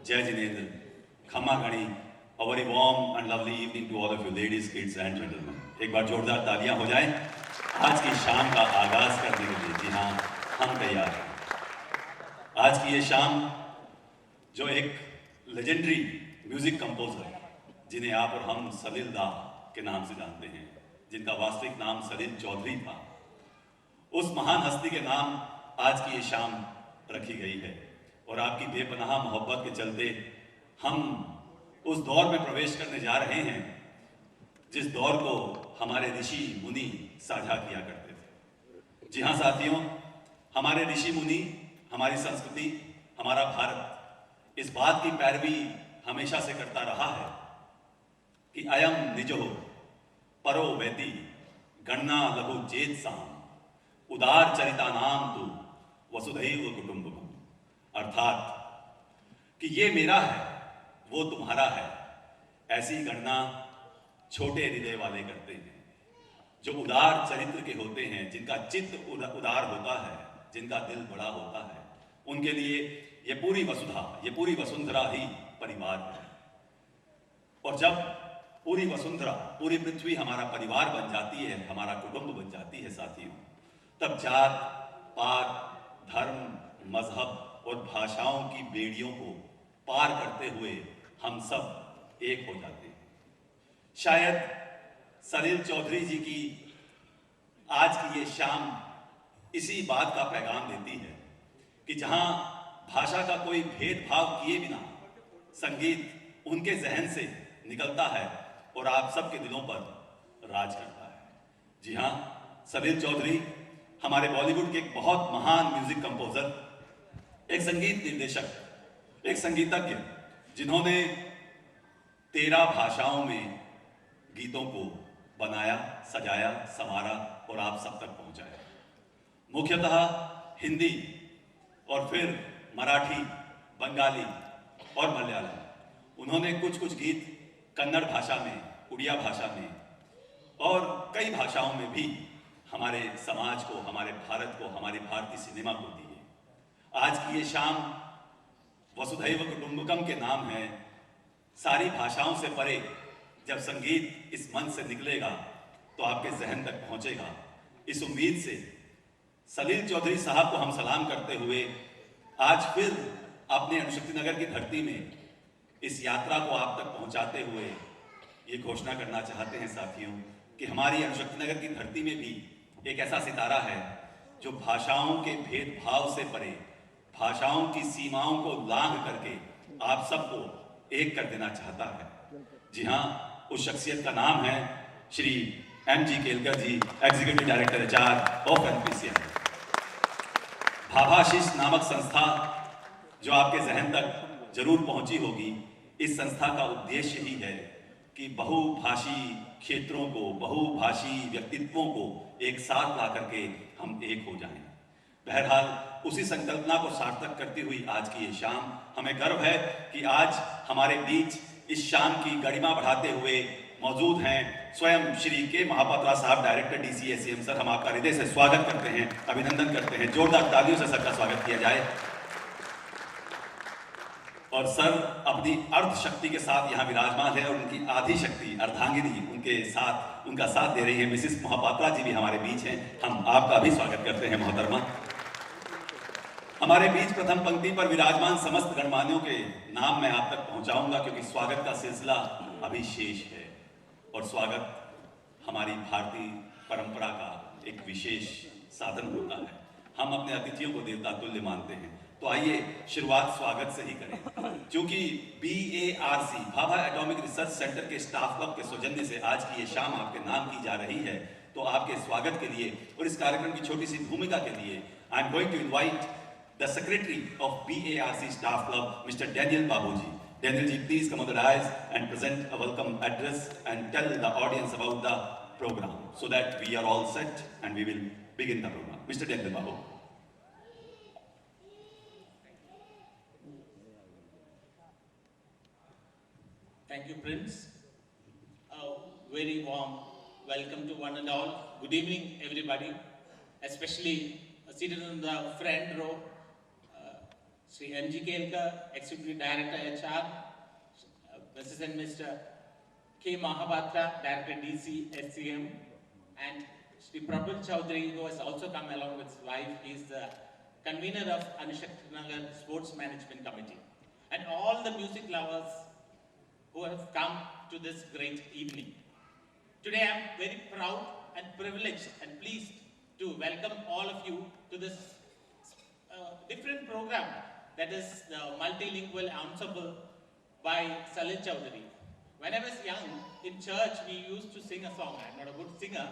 Jai Jinendra, Khamma Gani, a very warm and lovely evening to all of you ladies, kids and gentlemen. एक बार जोरदार तालियां हो जाएं आज की शाम का आगाज करने के लिए। जी हाँ, हम तैयार हैं। आज की ये शाम जो एक लेजेंडरी म्यूजिक कंपोजर जिन्हें आप और हम सलील दा के नाम से जानते हैं, जिनका वास्तविक नाम सलील चौधरी था, उस महान हस्ती के नाम आज की ये शाम रखी गई है। और आपकी बेपनाह मोहब्बत के चलते हम उस दौर में प्रवेश करने जा रहे हैं जिस दौर को हमारे ऋषि मुनि साझा किया करते थे। जी हाँ साथियों, हमारे ऋषि मुनि, हमारी संस्कृति, हमारा भारत इस बात की पैरवी हमेशा से करता रहा है कि अयम निजो परो वैति गणना लघु चेत साम उदार चरिता नाम तु वसुधैव कुटुंबकम। अर्थात कि ये मेरा है, वो तुम्हारा है, ऐसी गणना छोटे हृदय वाले करते हैं, जो उदार चरित्र के होते हैं, जिनका चित्त उदार होता है, जिनका दिल बड़ा होता है, उनके लिए ये पूरी वसुधा, ये पूरी वसुंधरा ही परिवार है। और जब पूरी वसुंधरा, पूरी पृथ्वी हमारा परिवार बन जाती है, हमारा कुटुंब बन जाती है साथियों, तब जात पात धर्म मजहब और भाषाओं की बेड़ियों को पार करते हुए हम सब एक हो जाते हैं। शायद सलील चौधरी जी की आज की ये शाम इसी बात का पैगाम देती है कि जहां भाषा का कोई भेदभाव किए बिना संगीत उनके जहन से निकलता है और आप सबके दिलों पर राज करता है। जी हाँ, सलील चौधरी हमारे बॉलीवुड के एक बहुत महान म्यूजिक कंपोजर, एक संगीत निर्देशक, एक संगीतज्ञ, जिन्होंने 13 भाषाओं में गीतों को बनाया, सजाया, संवारा और आप सब तक पहुंचाया। मुख्यतः हिंदी और फिर मराठी, बंगाली और मलयालम। उन्होंने कुछ कुछ गीत कन्नड़ भाषा में, उड़िया भाषा में और कई भाषाओं में भी हमारे समाज को, हमारे भारत को, हमारी भारतीय सिनेमा को दिए। आज की ये शाम वसुधैव कुटुंबकम के नाम है। सारी भाषाओं से परे जब संगीत इस मंच से निकलेगा तो आपके जहन तक पहुंचेगा। इस उम्मीद से सलील चौधरी साहब को हम सलाम करते हुए आज फिर अपने अणुशक्ति नगर की धरती में इस यात्रा को आप तक पहुंचाते हुए ये घोषणा करना चाहते हैं साथियों कि हमारी अणुशक्ति नगर की धरती में भी एक ऐसा सितारा है जो भाषाओं के भेदभाव से परे, भाषाओं की सीमाओं को लांघ करके आप सबको एक कर देना चाहता है। जी हाँ, उस शख्सियत का नाम है Shri M.G. Kelkar ji, executive director HR of NPCI। Bhabhashish नामक संस्था जो आपके जहन तक जरूर पहुंची होगी, इस संस्था का उद्देश्य ही है कि बहुभाषी क्षेत्रों को, बहुभाषी व्यक्तित्वों को एक साथ ला करके हम एक हो जाएं। बहरहाल उसी संकल्पना को सार्थक करती हुई आज की ये शाम, हमें गर्व है कि आज हमारे बीच इस शाम की गरिमा बढ़ाते हुए मौजूद हैं स्वयं श्री के महापात्रा साहब, डायरेक्टर DCACM। सर, हम आपका हृदय से स्वागत करते हैं, अभिनंदन करते हैं। जोरदार तालियों से सर का स्वागत किया जाए। और सर अपनी अर्ध शक्ति के साथ यहाँ विराजमान है और उनकी आधी शक्ति अर्धांगिनी उनके साथ, उनका साथ दे रही है। मिसिस महापात्रा जी भी हमारे बीच हैं, हम आपका भी स्वागत करते हैं मोहतरमा। हमारे बीच प्रथम पंक्ति पर विराजमान समस्त गणमान्यों के नाम मैं आप तक पहुंचाऊंगा, क्योंकि स्वागत का सिलसिला अभी शेष है और स्वागत हमारी भारतीय परंपरा का एक विशेष साधन होता है। हम अपने अतिथियों को देवता तुल्य मानते हैं, तो आइए शुरुआत स्वागत से ही करें। क्योंकि BARC, Bhabha atomic research centre के स्टाफ क्लब के सौजन्य से आज की ये शाम आपके नाम की जा रही है, तो आपके स्वागत के लिए और इस कार्यक्रम की छोटी सी भूमिका के लिए I am going to invite the secretary of BARC staff club, mister Daniel Babu ji. Daniel ji, please come on the dais and present a welcome address and tell the audience about the program so that we are all set and we will begin the program. Mr. Daniel Babu. Thank you, Prince. A very warm welcome to one and all. Good evening, everybody, especially seated in the front row. Sri M.G. Kelkar, Executive Director HR, Mrs. and Mr. K. Mahapatra, Director DC, SCM, and Sri Prabal Chaudhary, who has also come along with his wife. He is the convener of Anushaktanagar Sports Management Committee. And all the music lovers who have come to this great evening. Today I am very proud and privileged and pleased to welcome all of you to this different program, that is the multilingual ensemble by Salil Chaudhary. When I was young, in church we used to sing a song. I'm not a good singer.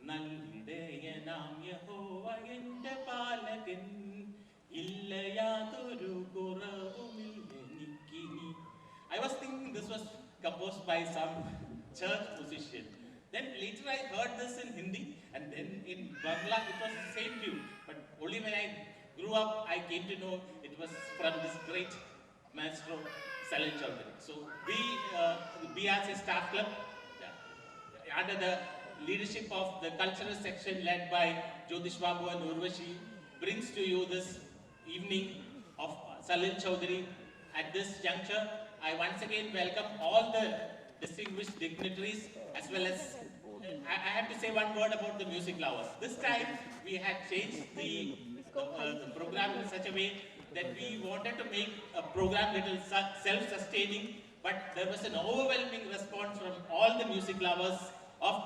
Nallidayanam Yehowa ente palakan, illayathoru koravumille nikkini. I was thinking this was composed by some church musician. Then later I heard this in Hindi, and then in Bangla it was the same tune. But only when I grew up, I came to know it was from this great maestro, Salil Chaudhary. So we, the BRC Staff Club, under the leadership of the cultural section led by Jyotish Babu and Urvashi, brings to you this evening of Salil Chaudhary. At this juncture, I once again welcome all the distinguished dignitaries, as well as, I have to say one word about the music lovers. This time, we had changed the program in such a way that we wanted to make a program little self-sustaining, but there was an overwhelming response from all the music lovers of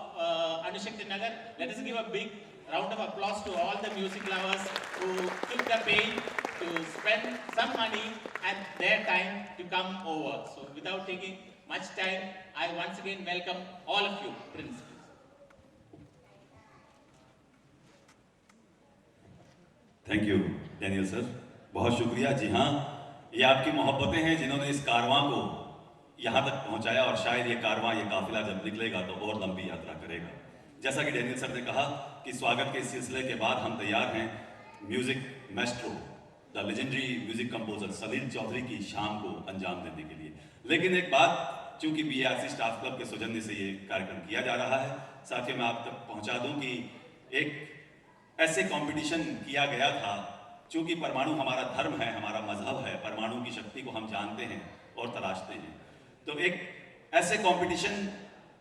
Anushaktanagar. Let us give a big round of applause to all the music lovers who took the pain to spend some money and their time to come over. So without taking much time, I once again welcome all of you. Prince. Thank you Daniel sir, बहुत शुक्रिया। जी हाँ, ये आपकी मोहब्बतें हैं जिन्होंने इस कारवां को यहाँ तक पहुँचाया, और शायद ये कारवां, ये काफिला जब निकलेगा तो और लंबी यात्रा करेगा। जैसा कि डैनियल सर ने कहा कि स्वागत के सिलसिले के बाद हम तैयार हैं music maestro, the legendary music composer Salil Chowdhury की शाम को अंजाम देने के लिए। लेकिन एक बात, चूंकि BRC स्टाफ क्लब के सौजन्य से ये कार्यक्रम किया जा रहा है, साथ ही मैं आप तक पहुँचा दूँ कि एक ऐसे कंपटीशन किया गया था, चूंकि परमाणु हमारा धर्म है, हमारा मजहब है, परमाणु की शक्ति को हम जानते हैं और तलाशते हैं, तो एक ऐसे competition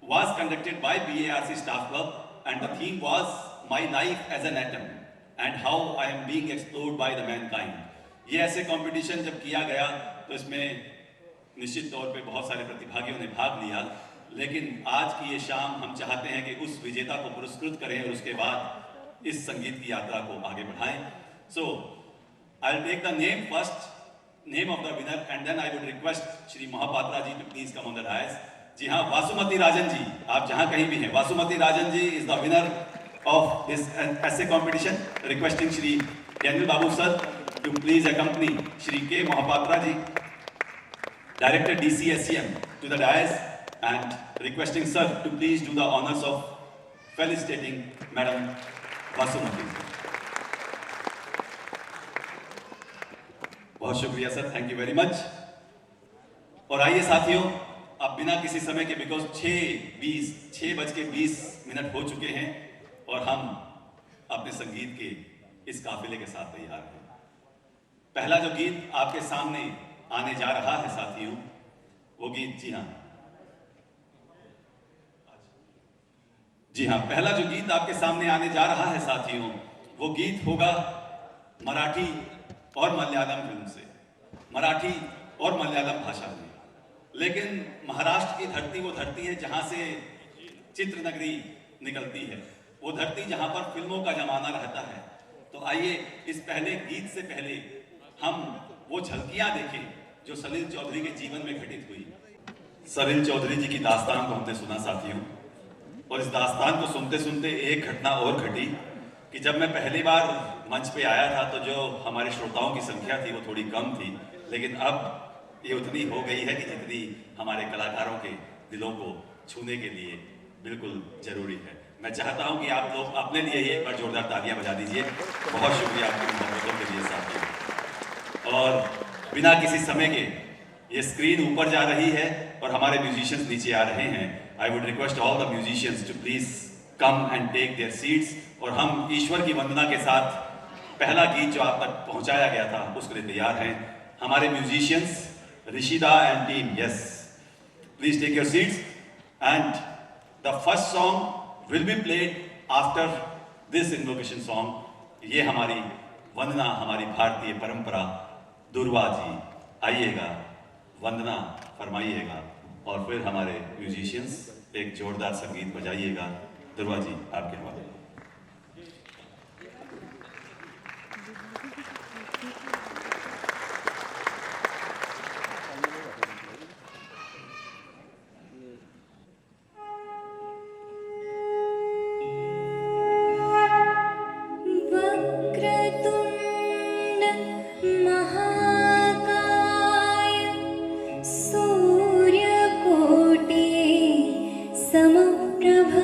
was conducted by BRC staff club and the theme was my life as an atom and how I am being explored by the mankind. ये ऐसे कंपटीशन जब किया गया तो इसमें निश्चित तौर पे बहुत सारे प्रतिभागियों ने भाग लिया, लेकिन आज की ये शाम हम चाहते हैं कि उस विजेता को पुरस्कृत करें और उसके बाद इस संगीत की यात्रा को आगे बढ़ाएं। So I will take the name first, name of the winner, and then I would request Shri Mahapatra ji to please come on the dais. जी हाँ, वासुमती राजन जी, आप जहां कहीं भी हैं, Vasumati Rajan ji is the winner of this essay competition. Requesting Shri Daniel Babu sir to please accompany Shri K Mahapatra ji, director DC SCM, to the dais, and requesting sir to please do the honours of felicitating madam Vasumati. बहुत शुक्रिया sir, thank you very much. और आइए साथियों, अब बिना किसी समय के, बिकॉज 6:20 हो चुके हैं और हम अपने संगीत के इस काफिले के साथ तैयार हैं। पहला जो गीत आपके सामने आने जा रहा है साथियों, वो गीत, जी हाँ, पहला जो गीत आपके सामने आने जा रहा है साथियों, वो गीत होगा मराठी और मलयालम फिल्म से, मराठी और मलयालम भाषा में। लेकिन महाराष्ट्र की धरती वो धरती है जहां से चित्रनगरी निकलती है, वो धरती जहां पर फिल्मों का जमाना रहता है। तो आइए इस पहले गीत से पहले हम वो झलकियां देखें जो सलील चौधरी के जीवन में घटित हुई। सलील चौधरी जी की दास्तान को हमने सुना साथियों, और इस दास्तान को सुनते सुनते एक घटना और घटी कि जब मैं पहली बार मंच पे आया था तो जो हमारे श्रोताओं की संख्या थी वो थोड़ी कम थी, लेकिन अब ये उतनी हो गई है कि जितनी हमारे कलाकारों के दिलों को छूने के लिए बिल्कुल जरूरी है। मैं चाहता हूं कि आप लोग अपने लिए ही एक बार जोरदार तालियां बजा दीजिए। बहुत शुक्रिया आपकी मोहब्बतों के लिए साथियों। और बिना किसी समय के ये स्क्रीन ऊपर जा रही है और हमारे म्यूजिशियंस नीचे आ रहे हैं। I would request all the musicians to please come and take their seats, और हम ईश्वर की वंदना के साथ पहला गीत जो आप तक पहुंचाया गया था उसके लिए तैयार हैं हमारे म्यूजिशियंस ऋषिदा and team. Yes, please take your seats and the first song will be played after this invocation song. ये हमारी वंदना, हमारी भारतीय परंपरा. दुर्वा जी आइएगा, वंदना फरमाइएगा और फिर हमारे म्यूजिशियंस एक जोरदार संगीत बजाइएगा. दुर्वा जी आपके हवाले. सूर्यकोटि समप्रभा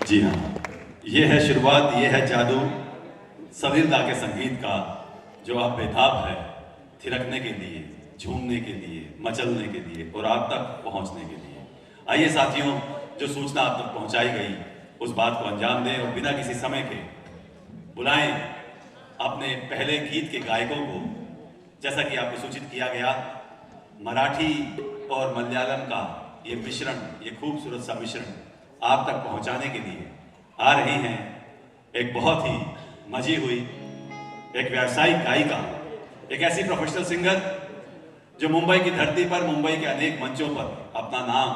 जी हाँ, ये है शुरुआत, ये है जादू सलीलदा के संगीत का, जो आप बेताब है थिरकने के लिए, झूमने के लिए, मचलने के लिए और आप तक पहुंचने के लिए। आइए साथियों, जो सूचना आप तक पहुंचाई गई उस बात को अंजाम दें और बिना किसी समय के बुलाएं अपने पहले गीत के गायकों को। जैसा कि आपको सूचित किया गया, मराठी और मलयालम का ये मिश्रण, ये खूबसूरत सा मिश्रण आप तक पहुंचाने के लिए आ रही हैं एक बहुत ही मजी हुई, एक व्यावसायिक गायिका, एक ऐसी प्रोफेशनल सिंगर जो मुंबई की धरती पर, मुंबई के अनेक मंचों पर अपना नाम,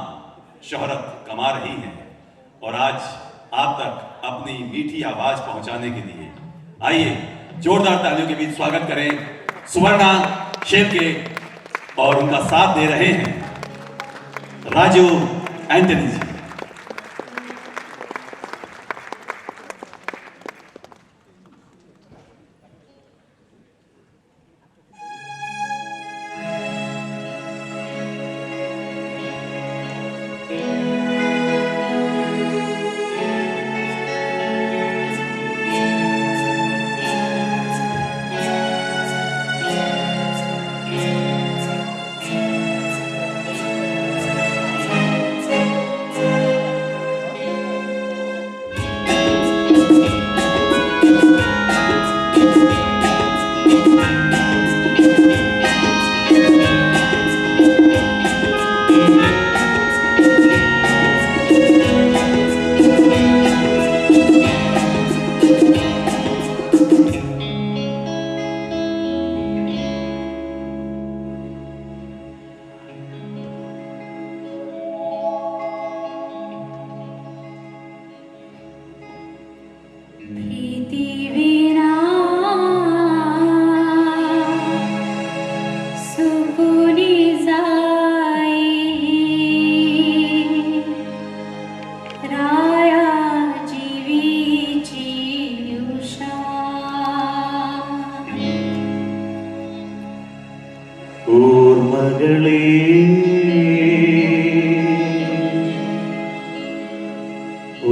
शोहरत कमा रही हैं और आज आप तक अपनी मीठी आवाज पहुंचाने के लिए आइए जोरदार तालियों के बीच स्वागत करें सुवर्णा शेरके, और उनका साथ दे रहे हैं राजू एंटनी जी।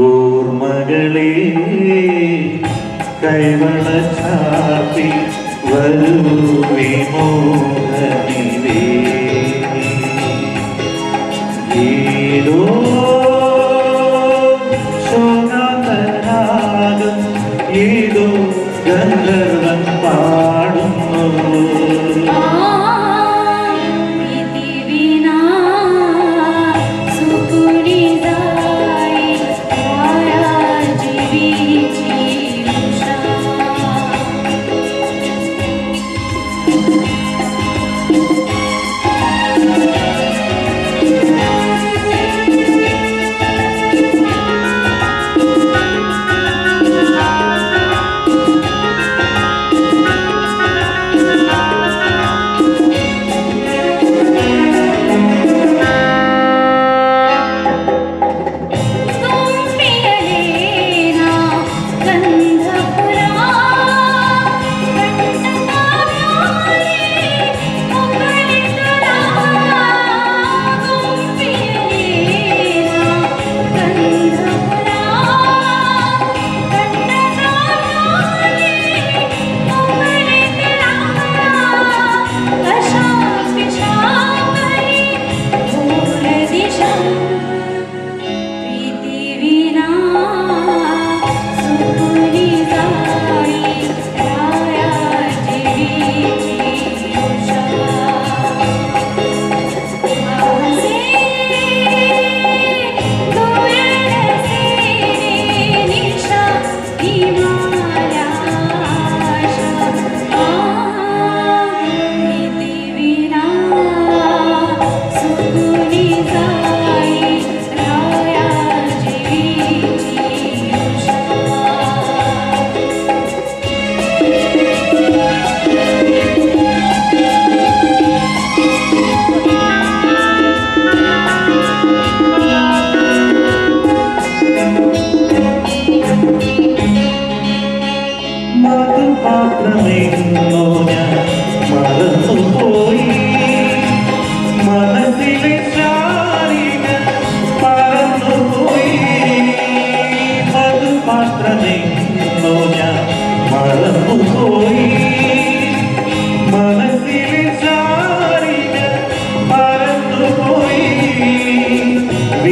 ഓർമ്മകളെ കൈവള ചാപ്പി വരൂ വിമോഹനിലേ ഏതോ ശോകാതരാഗം ഏതോ ഗന്ധർവൻ പാടുന്നു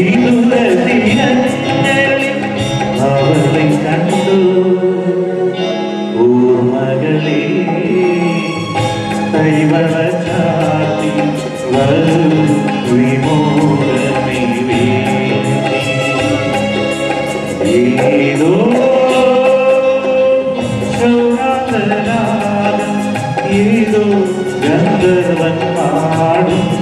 വിദുരദിനങ്ങളിൽ അവളെ കണ്ടു ഓർമ്മകളെ കൈവള ചാത്തി വരൂ വിമോഹമേ ഏതോ ശൗരാതനാദം ഏതോ ഗന്ധർവൻ പാടുന്നു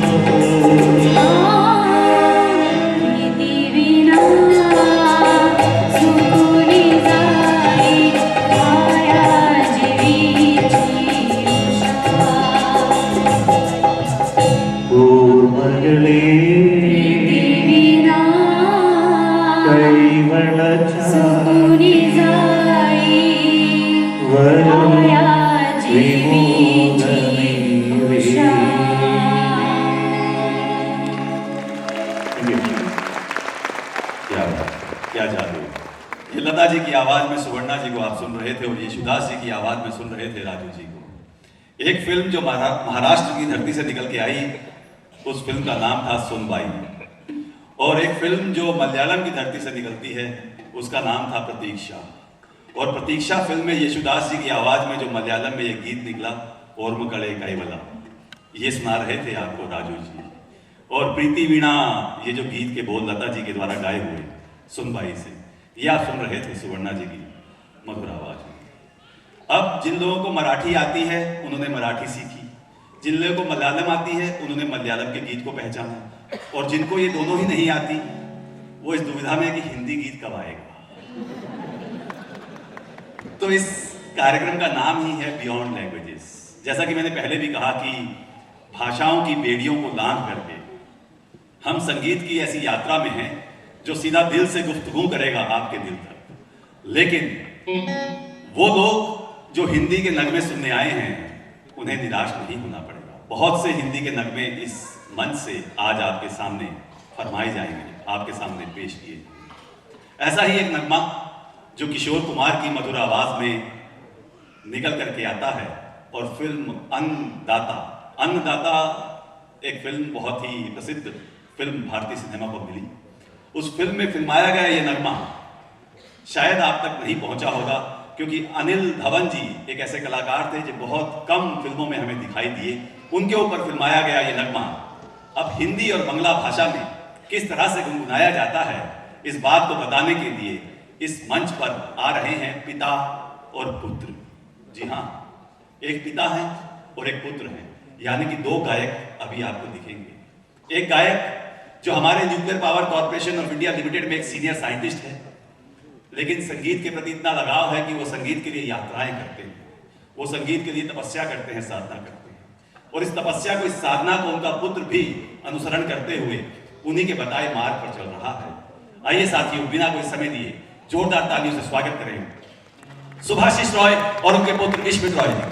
ഓർമ്മകളെ കൈവള ചാത്തി വരൂ വിമോഹമേ क्या जादू। ये लता जी की आवाज में सुवर्णा जी को आप सुन रहे थे और यशुदास जी की आवाज में सुन रहे थे राजू जी को। एक फिल्म जो महाराष्ट्र की धरती से निकल के आई, उस फिल्म का नाम था सुनबाई। और एक फिल्म जो मलयालम की धरती से निकलती है, उसका नाम था प्रतीक्षा। और प्रतीक्षा फिल्म में यशुदास जी की आवाज में जो मलयालम में ये गीत निकला, ओर्मकड़े कैवला, ये सुना रहे थे आपको राजू जी। और प्रीति वीणा, ये जो गीत के बोल लता जी के द्वारा गाए हुए सुनबाई से, ये आप सुन रहे थे सुवर्णा जी की मधुर आवाज में। अब जिन लोगों को मराठी आती है उन्होंने मराठी सीखी, जिन लोगों को मलयालम आती है उन्होंने मलयालम के गीत को पहचाना, और जिनको ये दोनों ही नहीं आती वो इस दुविधा में कि हिंदी गीत कब आएगा। तो इस कार्यक्रम का नाम ही है बियॉन्ड लैंग्वेजेस। जैसा कि मैंने पहले भी कहा कि भाषाओं की बेड़ियों को लांघ करके हम संगीत की ऐसी यात्रा में हैं जो सीधा दिल से गुफ्तगू करेगा आपके दिल तक। लेकिन वो लोग जो हिंदी के नगमे सुनने आए हैं, उन्हें निराश नहीं होना पड़ेगा। बहुत से हिंदी के नगमे इस मंच से आज आपके सामने फरमाए जाएंगे, आपके सामने पेश किए। ऐसा ही एक नगमा जो किशोर कुमार की मधुर आवाज में निकल करके आता है, और फिल्म अन्नदाता एक फिल्म बहुत ही प्रसिद्ध फिल्म भारतीय सिनेमा को मिली। उस फिल्म में फिल्माया गया ये नगमा शायद आप तक नहीं पहुंचा होगा, क्योंकि अनिल धवन जी एक ऐसे कलाकार थे जो बहुत कम फिल्मों में हमें दिखाई दिए। उनके ऊपर फिल्माया गया ये नगमा अब हिंदी और बांग्ला भाषा में किस तरह से गुनगुनाया जाता है, इस बात को बताने के लिए इस मंच पर आ रहे हैं पिता और पुत्र। जी हाँ, एक पिता है और एक पुत्र है, यानी कि दो गायक अभी आपको दिखेंगे। एक गायक जो हमारे nuclear power corporation of India limited में एक सीनियर साइंटिस्ट है, लेकिन संगीत के प्रति इतना लगाव है कि वो संगीत के लिए यात्राएं करते हैं, वो संगीत के लिए तपस्या करते हैं, साधना करते हैं। और इस तपस्या को, इस साधना को उनका पुत्र भी अनुसरण करते हुए उन्हीं के बताए मार्ग पर चल रहा है। आइए साथियों, बिना कोई समय दिए जोरदार तालियों से स्वागत करें सुभाषिष रॉय और उनके पुत्र विश्वित रॉय जी।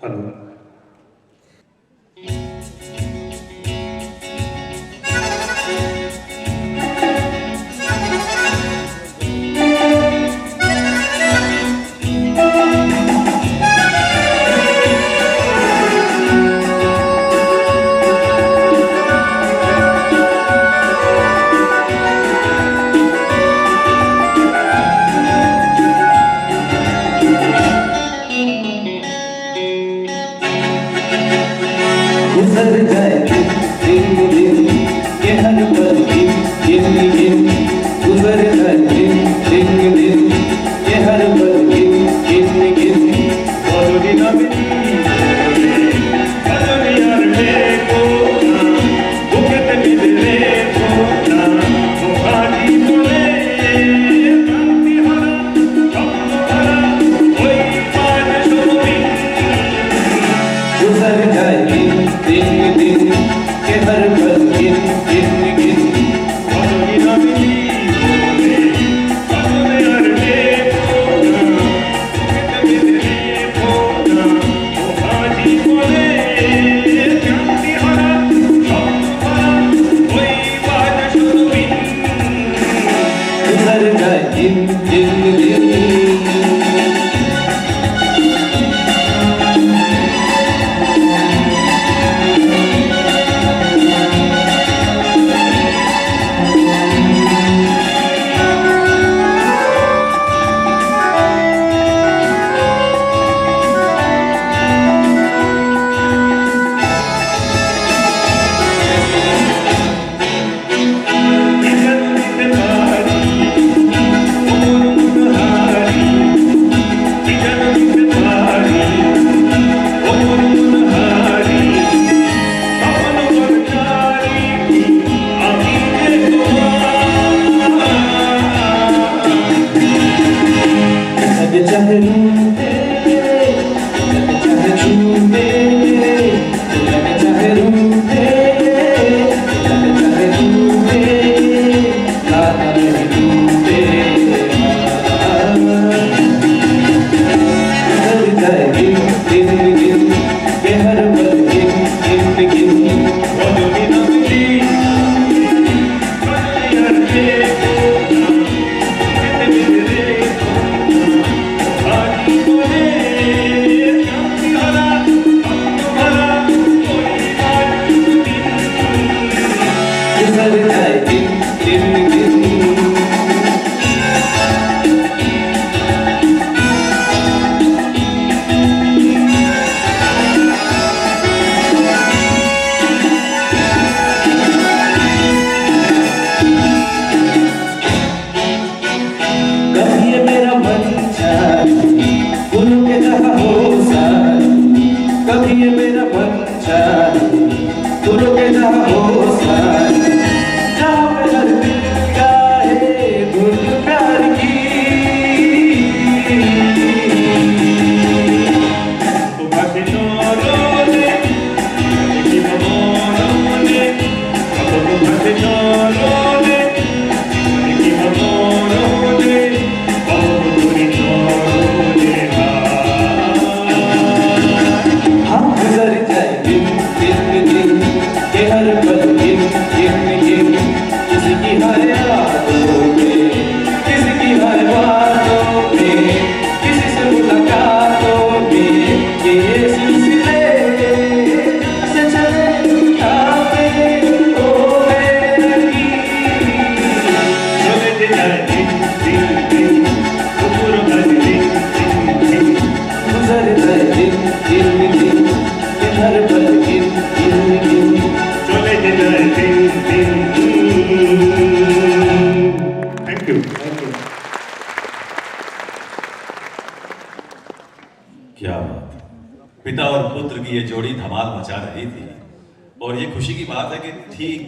हेलो। गुजर जाए दिन दिन ये हर पल गिन गिन, गुजर जाए दिन दिन ये हर पल गिन गिन। बदली ना बदली यार देखो ना, बुकेट मिले को ना, मुहाजी बोले शांति हरा शब्द हरा कोई पान छोड़ी। गुजर जाए दिन दिन के हर पल गिन गिन, बदली ना बोले बदली यार देखो ना, बुकेट मिले को ना, कभी ये मेरा बच्चा तू रुके ना हो सारी जहाँ पे हर दिल गाए धुन प्यार की हम गुजर जाए दिन दिन दिन के हर पल गिन गिन गिन किसी की हर यादों में किसी की हर बातों में किसी से मुलाकातों में ये सिलसिले से चले आते हो मेरी चले जाए दिन दिन दिन गुजर जाए दिन दिन दिन के हर पल गिन गिन गिन चले जाए दिन दिन। Thank you. क्या बात, पिता और पुत्र की ये जोड़ी धमाल मचा रही थी और ये खुशी की बात है कि ठीक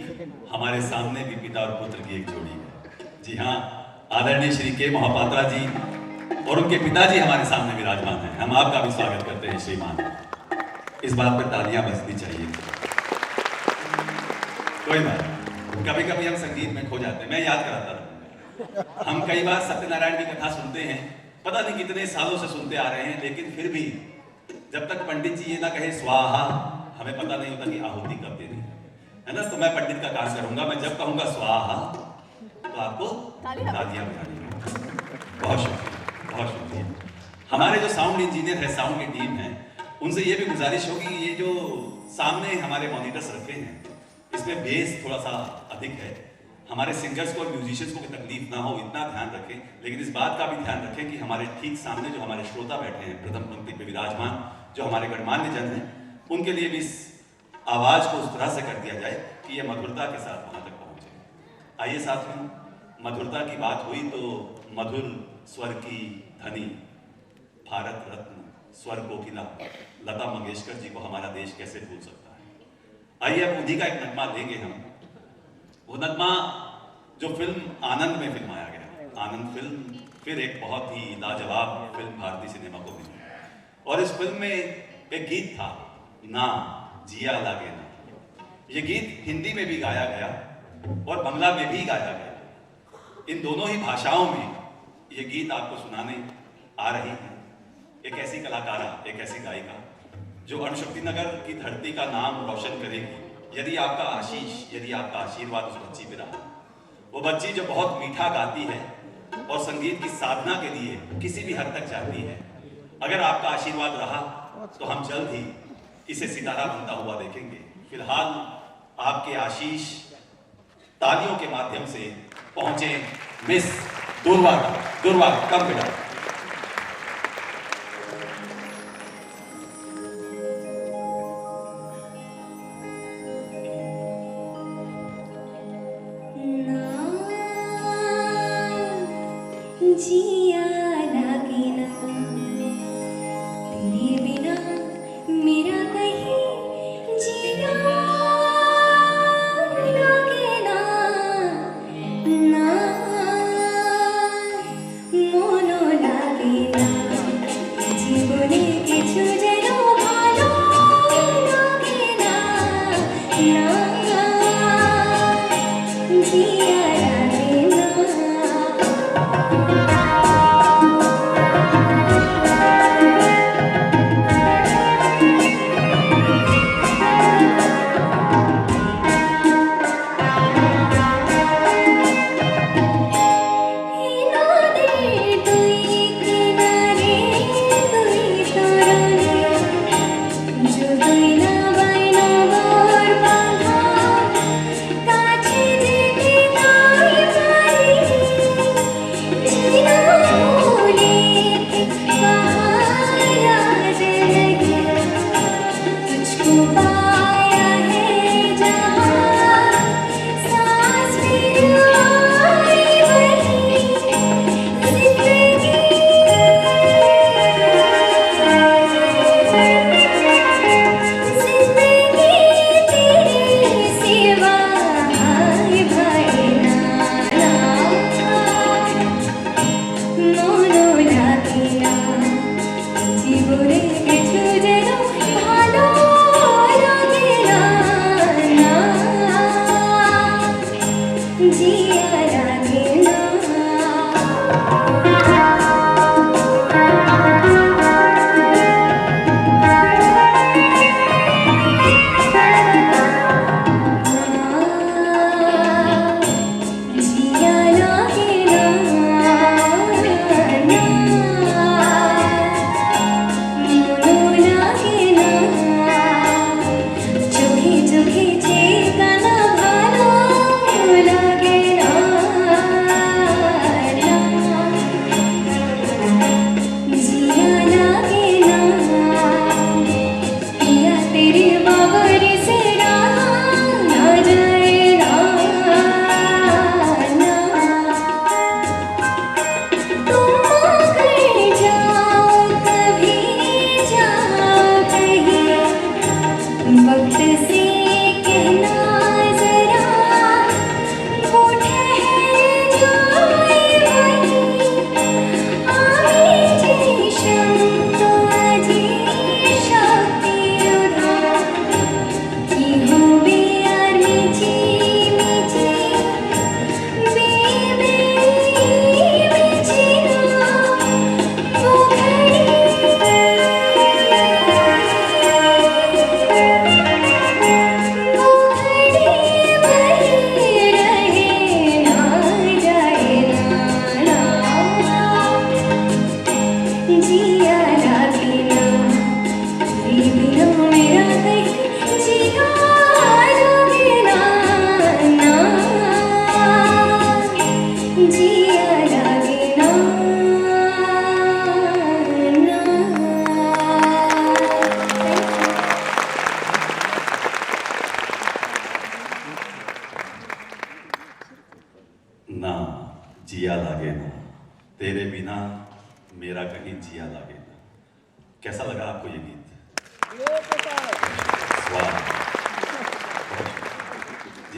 हमारे सामने भी पिता और पुत्र की एक जोड़ी है। जी हाँ, आदरणीय श्री के महापात्रा जी और उनके पिताजी हमारे सामने विराजमान हैं। हम आपका भी स्वागत करते हैं श्रीमान। इस बात पर तालियां बजनी चाहिए। कोई बात, कभी कभी हम संगीत में खो जाते हैं। मैं याद कराता रहूंगा, हम कई बार सत्यनारायण की कथा सुनते हैं, पता नहीं कितने सालों से सुनते आ रहे हैं, लेकिन फिर भी जब तक पंडित जी ये ना कहे स्वाहा, हमें पता नहीं होता कि आहुति कब देनी है ना। तो मैं पंडित का काम करूंगा, मैं जब कहूंगा स्वाहा तो आपको तालियां बजानी है। बहुत शुक्रिया, बहुत शुक्रिया। हमारे जो साउंड इंजीनियर है, साउंड की टीम है, उनसे ये भी गुजारिश होगी कि ये जो सामने हमारे मॉनिटर्स रखे हैं इसमें बेस थोड़ा सा अधिक है। हमारे सिंगर्स को और म्यूजिशियंस को भी तकलीफ ना हो, इतना ध्यान रखें। लेकिन इस बात का भी ध्यान रखें कि हमारे ठीक सामने जो हमारे श्रोता बैठे हैं, प्रथम पंक्ति पे विराजमान जो हमारे गणमान्य जन हैं, उनके लिए भी इस आवाज को उस तरह से कर दिया जाए कि ये मधुरता के साथ वहां तक पहुंचे। आइए साथियों, मधुरता की बात हुई तो मधुर स्वर की धनी, भारत रत्न स्वर कोकिला लता मंगेशकर जी को हमारा देश कैसे भूल सकता है। आइए अब उन्हीं का एक नगमा लेंगे हम। वो नगमा जो फिल्म आनंद में फिल्माया गया। आनंद फिल्म फिर एक बहुत ही लाजवाब फिल्म भारतीय सिनेमा को मिली और इस फिल्म में एक गीत था, ना जिया लागे ना। ये गीत हिंदी में भी गाया गया और बांग्ला में भी गाया गया। इन दोनों ही भाषाओं में ये गीत आपको सुनाने आ रही है एक ऐसी कलाकारा, एक ऐसी गायिका जो अणुशक्ति नगर की धरती का नाम रोशन करेगी यदि आपका आशीष, यदि आपका आशीर्वाद उस बच्ची पे रहा। वो बच्ची जो बहुत मीठा गाती है और संगीत की साधना के लिए किसी भी हद तक जाती है। अगर आपका आशीर्वाद रहा तो हम जल्द ही इसे सितारा बनता हुआ देखेंगे। फिलहाल आपके आशीष तालियों के माध्यम से पहुंचे मिस दुर्वा। दुर्वा कम बेटा। जिया लागे ना तेरे बिना मेरा कहीं जिया लागे ना ना मोनो लागे ना जीवने के छुजरो भालो लागे ना ना जिया लागे ना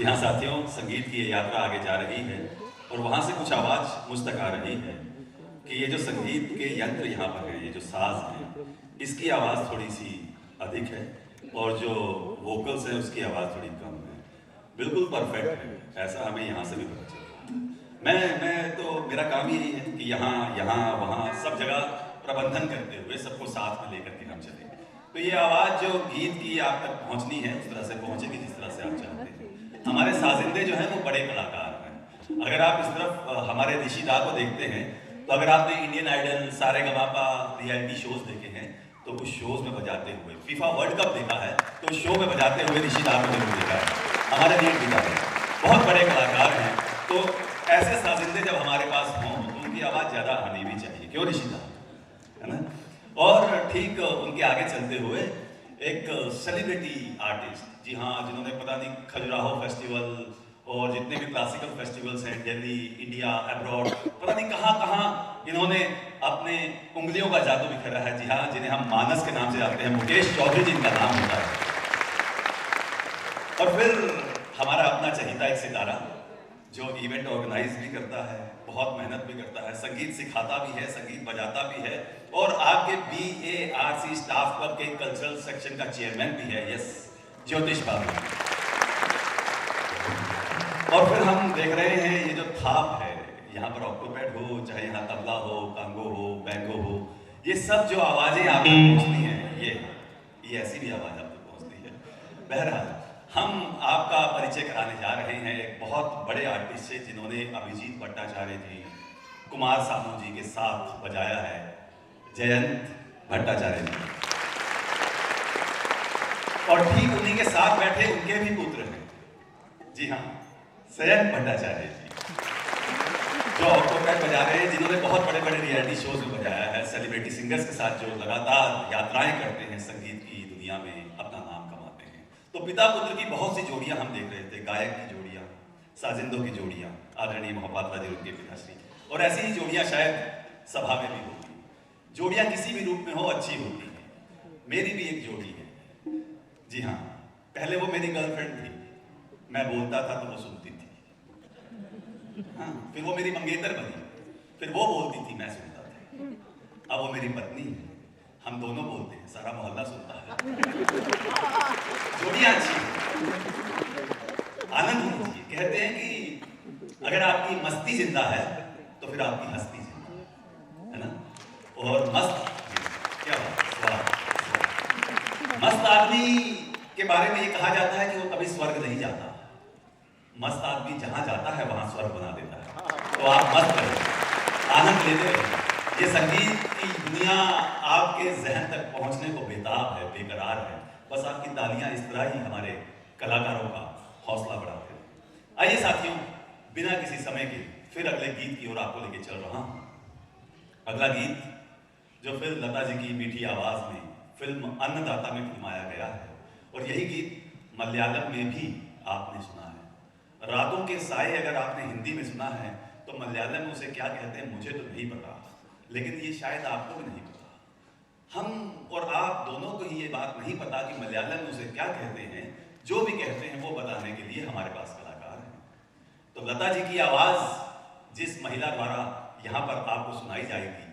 हाँ साथियों, संगीत की ये यात्रा आगे जा रही है और वहाँ से कुछ आवाज़ मुझ तक आ रही है कि ये जो संगीत के यंत्र यहाँ पर हैं, ये जो साज हैं, इसकी आवाज़ थोड़ी सी अधिक है और जो वोकल्स हैं उसकी आवाज़ थोड़ी कम है। बिल्कुल परफेक्ट है, ऐसा हमें यहाँ से भी पता चलता है। मैं तो मेरा काम यही है कि यहाँ वहाँ सब जगह प्रबंधन करते हुए सबको साथ में लेकर के हम चलें। तो ये आवाज़ जो गीत की आप तक पहुँचनी है उस तरह से पहुँचेगी जिस तरह से आप चाहते हैं। हमारे साजिंदे जो हैं वो बड़े कलाकार हैं। अगर आप इस तरफ हमारे ऋषि दा को देखते हैं तो अगर आपने Indian idol, Sa Re Ga Ma Pa reality shows देखे हैं तो उस शोज में बजाते हुए, फीफा वर्ल्ड कप देखा है तो उस शो में बजाते हुए ऋषि दा को जरूर देखा है। हमारे नीट पिता है, बहुत बड़े कलाकार हैं। तो ऐसे साजिंदे जब हमारे पास हों तो उनकी आवाज़ ज़्यादा आनी भी चाहिए, क्यों ऋषि दा, है ना। और ठीक उनके आगे चलते हुए एक सेलिब्रिटी आर्टिस्ट, जी हाँ, जिन्होंने पता नहीं खजुराहो फेस्टिवल और जितने भी क्लासिकल फेस्टिवल्स हैं दिल्ली, इंडिया, अब्रॉड, पता नहीं कहाँ इन्होंने अपने उंगलियों का जादू बिखेरा है। जी हाँ, जिन्हें हम मानस के नाम से जानते हैं, मुकेश चौधरी जिनका नाम होता है। और फिर हमारा अपना चहीता एक सितारा जो इवेंट ऑर्गेनाइज भी करता है, बहुत मेहनत भी करता है, संगीत सिखाता भी है, संगीत बजाता भी है और आपके BARC स्टाफ क्लब के कल्चरल सेक्शन का चेयरमैन भी है, यस, ज्योतिष बाबू। और फिर हम देख रहे हैं ये जो थाप है, यहाँ पर ऑक्टोपैड हो, चाहे यहाँ तबला हो, कांगो हो, बैंगो हो, ये सब जो आवाज़ें आप तक पहुँचती हैं, ये ऐसी भी आवाज़ आप तक पहुँचती है। बहरहाल हम आपका परिचय कराने जा रहे हैं एक बहुत बड़े आर्टिस्ट से जिन्होंने अभिजीत भट्टाचार्य जी, कुमार सानू जी के साथ बजाया है, जयंत भट्टाचार्य जी। और ठीक उन्हीं के साथ बैठे उनके भी पुत्र हैं, जी हाँ, जयंत भट्टाचार्य जी, जो ऑक्टोपैड बजा रहे हैं, जिन्होंने बहुत बड़े बड़े रियलिटी शोज में बजाया है, सेलिब्रिटी सिंगर्स के साथ जो लगातार यात्राएं करते हैं संगीत की दुनिया में, अपना नाम कमाते हैं। तो पिता पुत्र की बहुत सी जोड़ियां हम देख रहे थे, गायक की जोड़ियां, साजिंदों की जोड़ियां, आदरणीय मोहब्बत जी उनके पिताश्री, और ऐसी ही जोड़ियां शायद सभा में भी होगी। जोड़ियां किसी भी रूप में हो अच्छी होती है। मेरी भी एक जोड़ी है, जी हाँ, पहले वो मेरी गर्लफ्रेंड थी, मैं बोलता था तो वो सुनती थी, हाँ, फिर वो मेरी मंगेतर बनी, फिर वो बोलती थी, मैं सुनता था, अब वो मेरी पत्नी है, हम दोनों बोलते हैं, सारा मोहल्ला सुनता है। जोड़ियां अच्छी, आनंद होनी चाहिए। कहते हैं कि अगर आपकी मस्ती जिंदा है तो फिर आपकी हस्ती जिंदा है ना। और मस्त, क्या बात, मस्त आदमी के बारे में ये कहा जाता है कि वो कभी स्वर्ग नहीं जाता, मस्त आदमी जहां जाता है वहां स्वर्ग बना देता है। तो आप मस्त रहे, आनंद लेते रहे। ये संगीत की दुनिया आपके जहन तक पहुंचने को बेताब है, बेकरार है, बस आपकी तालियां इस तरह ही हमारे कलाकारों का हौसला बढ़ाते हैं। आइए साथियों, बिना किसी समय के फिर अगले गीत की ओर आपको लेके चल रहा हूं। अगला गीत जो फिल्म लता जी की मीठी आवाज में फिल्म अन्नदाता में फिल्माया गया है, और यही गीत मलयालम में भी आपने सुना है। रातों के साए अगर आपने हिंदी में सुना है तो मलयालम में उसे क्या कहते हैं मुझे तो नहीं पता, लेकिन ये शायद आपको भी नहीं पता। हम और आप दोनों को ही ये बात नहीं पता कि मलयालम में उसे क्या कहते हैं। जो भी कहते हैं वो बताने के लिए हमारे पास कलाकार हैं। तो लता जी की आवाज जिस महिला द्वारा यहाँ पर आपको सुनाई जाएगी,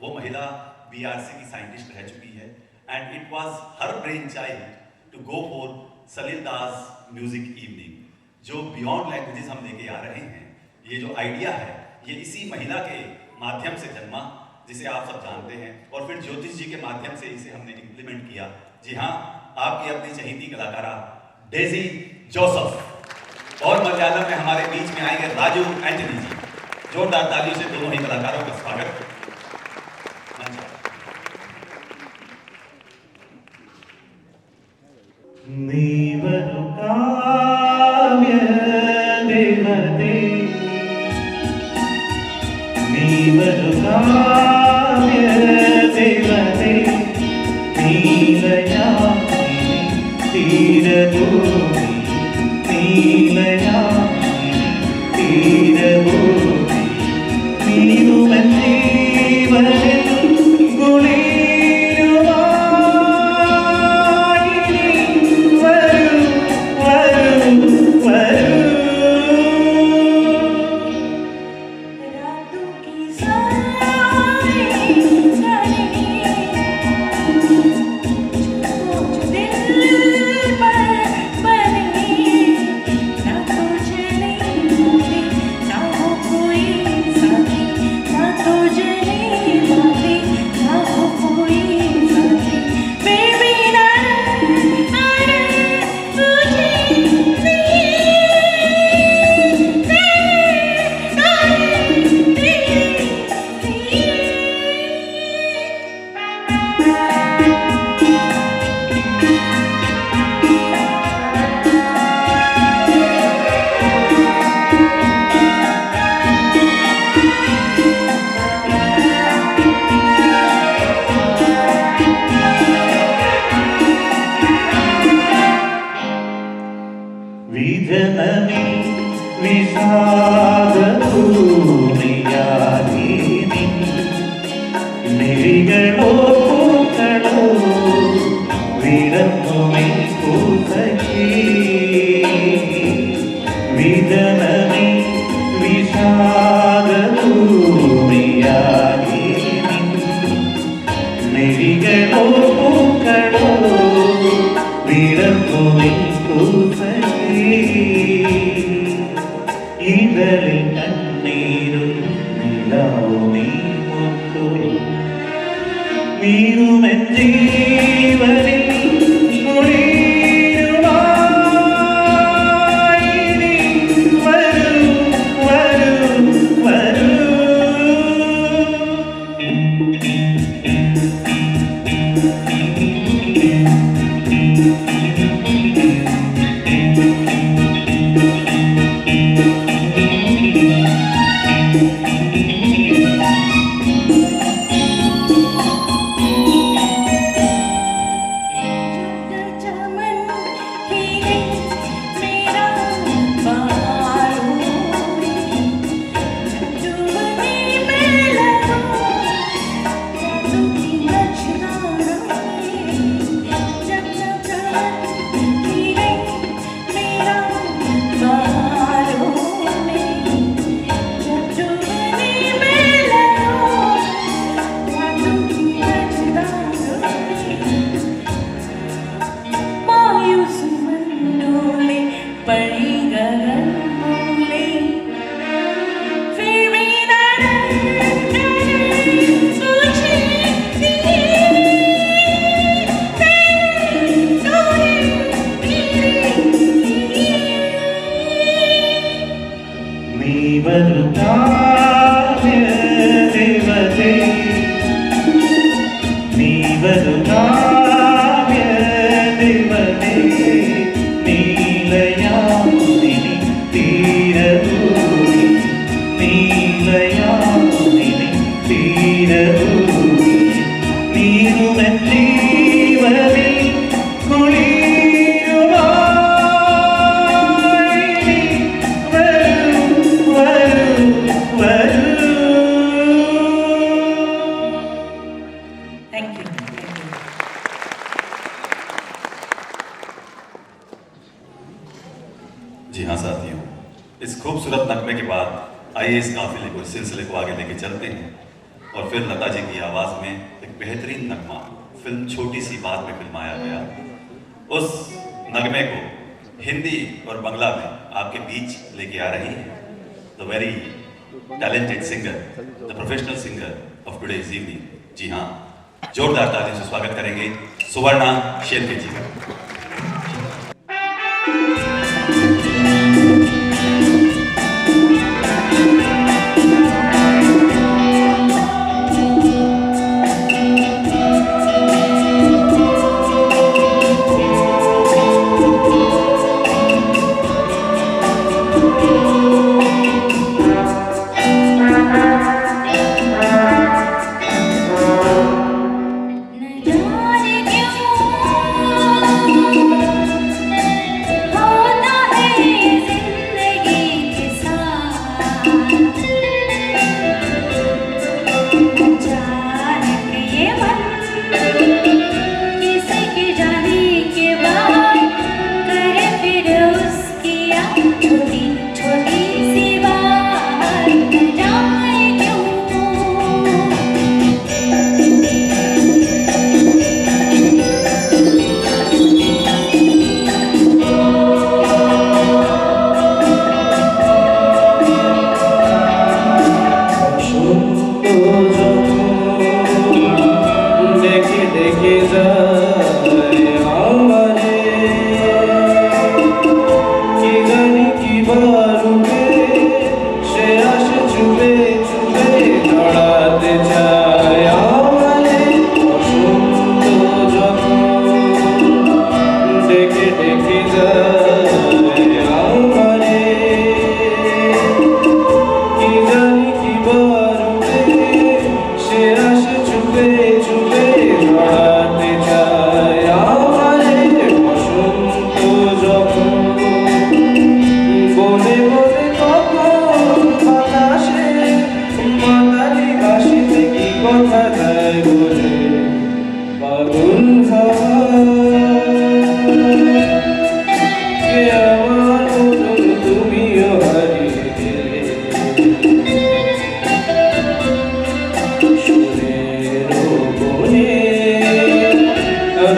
वो महिला BRC की साइंटिस्ट रह चुकी है, and it was her brain child to go for Salil Das music evening, जो बियॉन्ड लैंग्वेजेस हम लेके आ रहे हैं। ये जो आइडिया है ये इसी महिला के माध्यम से जन्मा, जिसे आप सब जानते हैं, और फिर ज्योतिष जी के माध्यम से इसे हमने इम्प्लीमेंट किया। जी हाँ, आपकी अपनी चहीती कलाकारा डेजी जोसेफ, और मलयालम में हमारे बीच में आएंगे राजू एंटनी जी। जोरदार तालियों से दोनों ही कलाकारों का स्वागत। नीवरु काव्य देवते, नीवरु काव्य देवते, नीलयामिनी तीरभूमि, नीलयामिनी तीरभूमि, नीनु मन्नीवरिल गुणीरुवायिनी वरु വിഷാദഭൂമിയാകി നിൻ മിഴികളോ പൂക്കളോ വിടർന്നുമേ പൂസഖി വിജനമേ വിഷാദഭൂമിയാകി നിൻ മിഴികളോ പൂക്കളോ വിടർന്നുമേ പൂസഖി ഇതളിൽ കണ്ണീരും നിലാവും നീ മുത്തു നീരുമെൻ ജീവനിൽ കുളിരുമായി നീ വരൂ വരൂ വരൂ जी हाँ साथियों, इस खूबसूरत नगमे के बाद आइए इस काफिले को, सिलसिले को आगे लेके चलते हैं और फिर लता जी की आवाज़ में एक बेहतरीन नगमा फिल्म छोटी सी बात में फिल्माया गया। उस नगमे को हिंदी और बांग्ला में आपके बीच लेके आ रही है the very talented singer, the professional singer of today's evening. जी हाँ, जोरदार तालियों से स्वागत करेंगे सुवर्णा शेरके जी का। न जाने क्यों কে আমার মতন তুমিও হারিয়ে গেলে সুরের বনে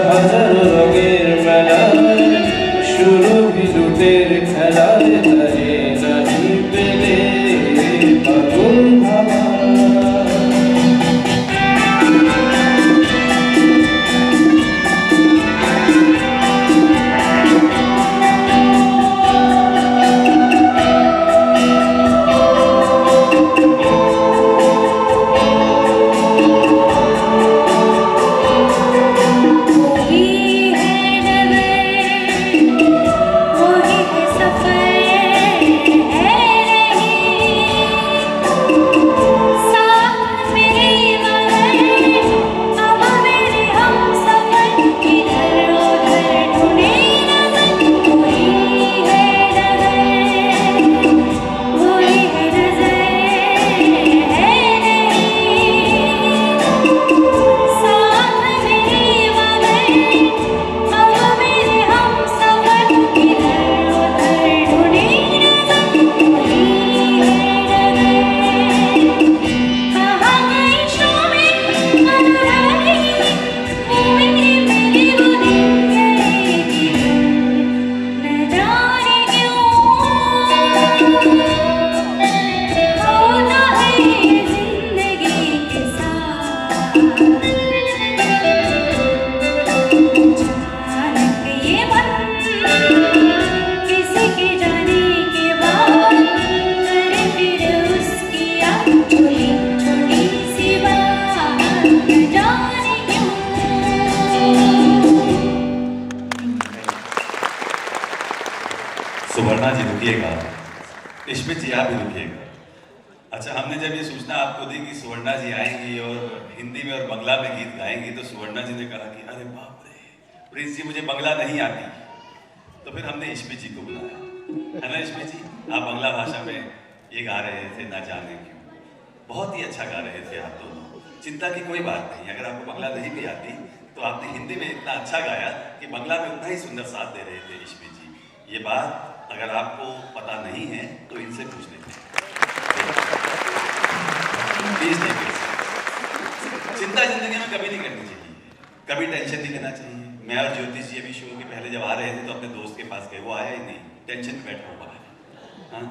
হাজার রঙের মেলায় সুরভি লুটের খেলায় তারে নাহি পেলে পাগল ভাবা सुवर्णा जी रुकिएगा, इश्मित जी आप भी रुकिएगा। अच्छा, हमने जब ये सूचना आपको दी कि सुवर्णा जी आएंगी और हिंदी में और बंगला में गीत गाएंगी, तो सुवर्णा जी ने कहा कि अरे बाप रे प्रिंस जी, मुझे बंगला नहीं आती। तो फिर हमने इश्मित जी को बुलाया, है ना इश्मित जी, आप बंगला भाषा में ये गा रहे थे ना जाने क्यों, बहुत ही अच्छा गा रहे थे आप दोनों। चिंता की कोई बात नहीं, अगर आपको बंगला नहीं भी आती तो आपने हिंदी में इतना अच्छा गाया कि बंगला में उतना ही सुंदर साथ दे रहे थे इश्मित जी। ये बात अगर आपको पता नहीं है तो इनसे पूछ लीजिए, प्लीज नहीं कर। चिंता जिंदगी में कभी नहीं करनी चाहिए, कभी टेंशन नहीं लेना चाहिए। मैं और ज्योतिष जी अभी शो के पहले जब आ रहे थे तो अपने दोस्त के पास गए, वो आया ही नहीं, टेंशन में बैठा हुआ है। हाँ,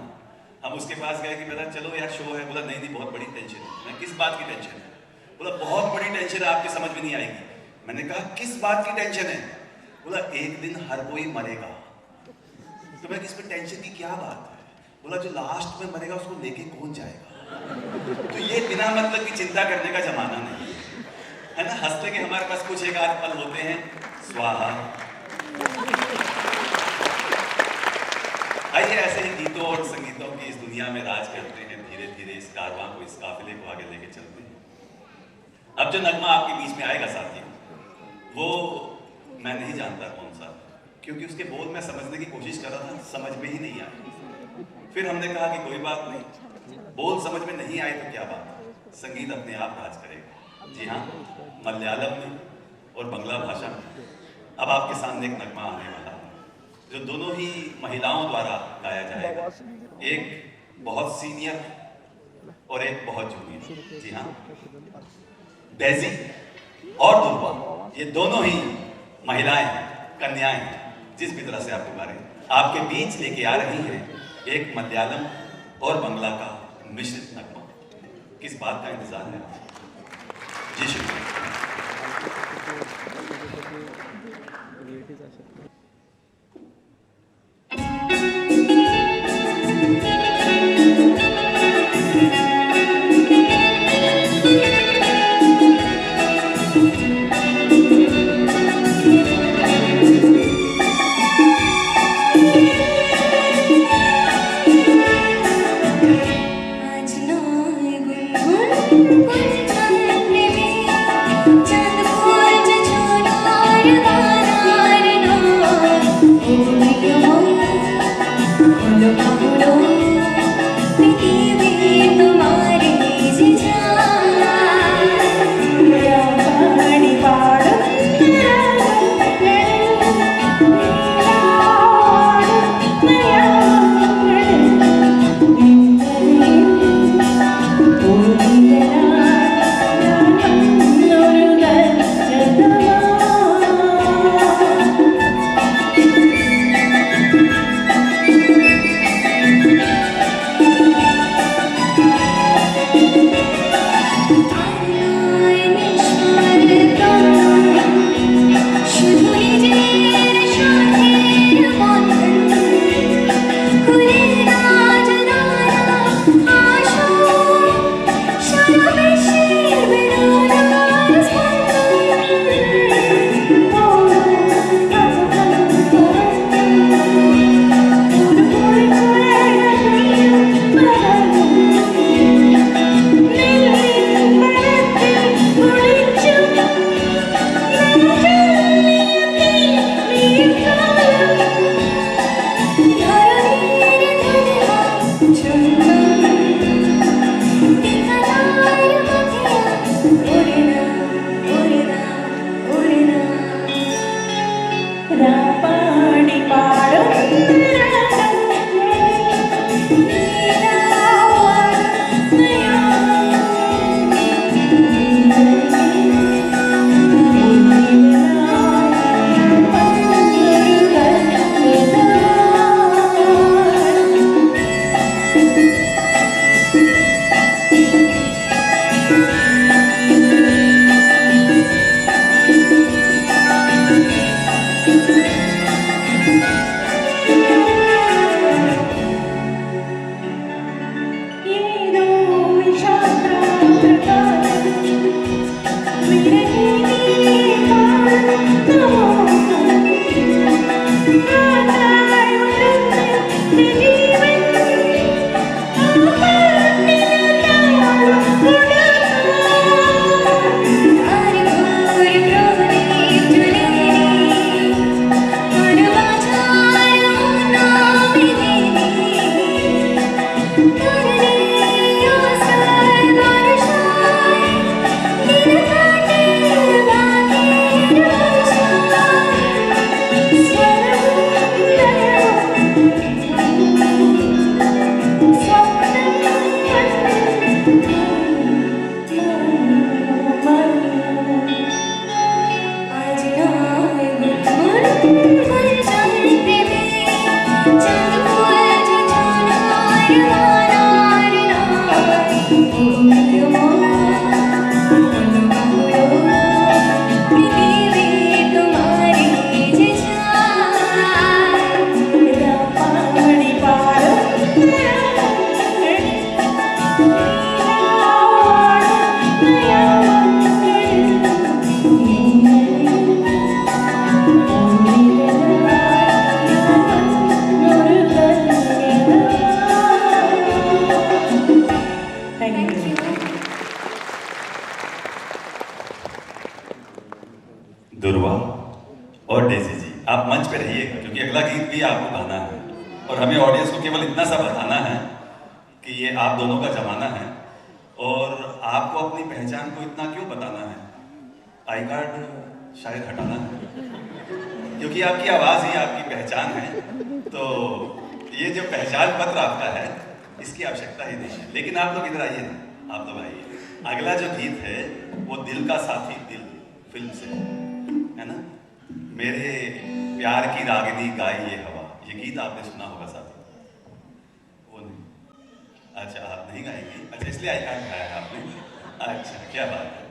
हम उसके पास गए कि बेटा चलो यार शो है, बोला नहीं नहीं बहुत बड़ी टेंशन है। मैं किस बात की टेंशन है? बोला बहुत बड़ी टेंशन है, आपके समझ में नहीं आएगी। मैंने कहा किस बात की टेंशन है? बोला एक दिन हर कोई मरेगा। तो मैं इसमें टेंशन की क्या बात है? बोला जो लास्ट में मरेगा उसको लेके कौन जाएगा? तो ये बिना मतलब की चिंता करने का जमाना नहीं है ना। हंसते के हमारे पास कुछ एक आध पल होते हैं। स्वाहा। आइए ऐसे ही गीतों और संगीतों की इस दुनिया में राज करते हैं, धीरे धीरे इस कारवां को, इस काफिले को आगे लेके चलते हैं। अब जो नगमा आपके बीच में आएगा साथियों, वो मैं नहीं जानता कौन सा, क्योंकि उसके बोल मैं समझने की कोशिश कर रहा था, समझ में ही नहीं आया। फिर हमने कहा कि कोई बात नहीं, बोल समझ में नहीं आए तो क्या बात, संगीत अपने आप राज करेगा। जी हाँ, मलयालम में और बंगला भाषा में अब आपके सामने एक नगमा आने वाला है, जो दोनों ही महिलाओं द्वारा गाया जाएगा। एक बहुत सीनियर और एक बहुत जूनियर। जी हाँ, डेजी और दुर्वा, ये दोनों ही महिलाएं हैं, कन्याएं हैं, जिस भी तरह से आप पुकारे आपके बीच लेके आ रही हैं एक मलयालम और बंगला का मिश्रित नगमा। किस बात का इंतजार है? जी शुक्रिया। चंद फूल जो छोड़ दुर्वा और डेजी जी, आप मंच पे रहिएगा क्योंकि अगला गीत भी आपको गाना है और हमें ऑडियंस को केवल इतना सा बताना है कि ये आप दोनों का जमाना है और आपको अपनी पहचान को इतना क्यों बताना है। आई कार्ड शायद हटाना है क्योंकि आपकी आवाज़ ही आपकी पहचान है, तो ये जो पहचान पत्र आपका है इसकी आवश्यकता ही नहीं है। लेकिन आप लोग इधर आइए ना, आप लोग आइए। अगला जो गीत है वो दिल का साथी दिल फिल्म से है ना, मेरे प्यार की रागिनी गाई ये हवा, ये गीत आपने सुना होगा साथी। वो नहीं, अच्छा आप नहीं गाएंगी, अच्छा इसलिए आई कार्ड गाया है आपने, अच्छा क्या बात है।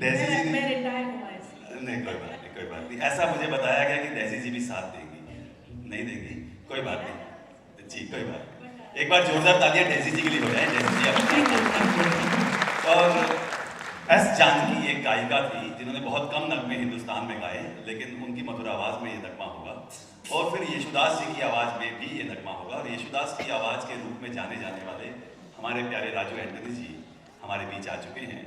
डेजी जी मैं रिटायर हुआ है। नहीं कोई बात नहीं, कोई बात नहीं, ऐसा मुझे बताया गया कि डेजी जी भी साथ देंगी, नहीं देंगी, कोई बात नहीं जी, कोई बात नहीं। एक बार जोरदार तालियां डेजी जी के लिए हो जाए। डेजी जी आप। और एस जानकी एक गायिका थी जिन्होंने बहुत कम नगमे हिंदुस्तान में गाए, लेकिन उनकी मधुर आवाज़ में ये नगमा होगा और फिर यशुदास जी की आवाज़ में भी ये नगमा होगा। और यशुदास की आवाज़ के रूप में जाने जाने वाले हमारे प्यारे राजू एंटनी जी हमारे बीच आ चुके हैं।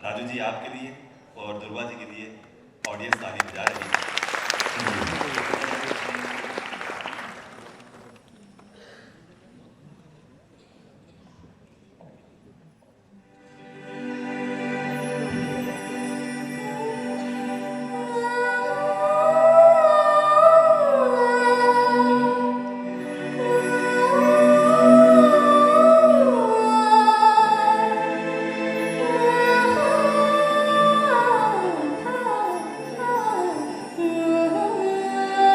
राजू जी आपके लिए और दुर्गा जी के लिए ऑडियंस ताली बजा रही है। Ah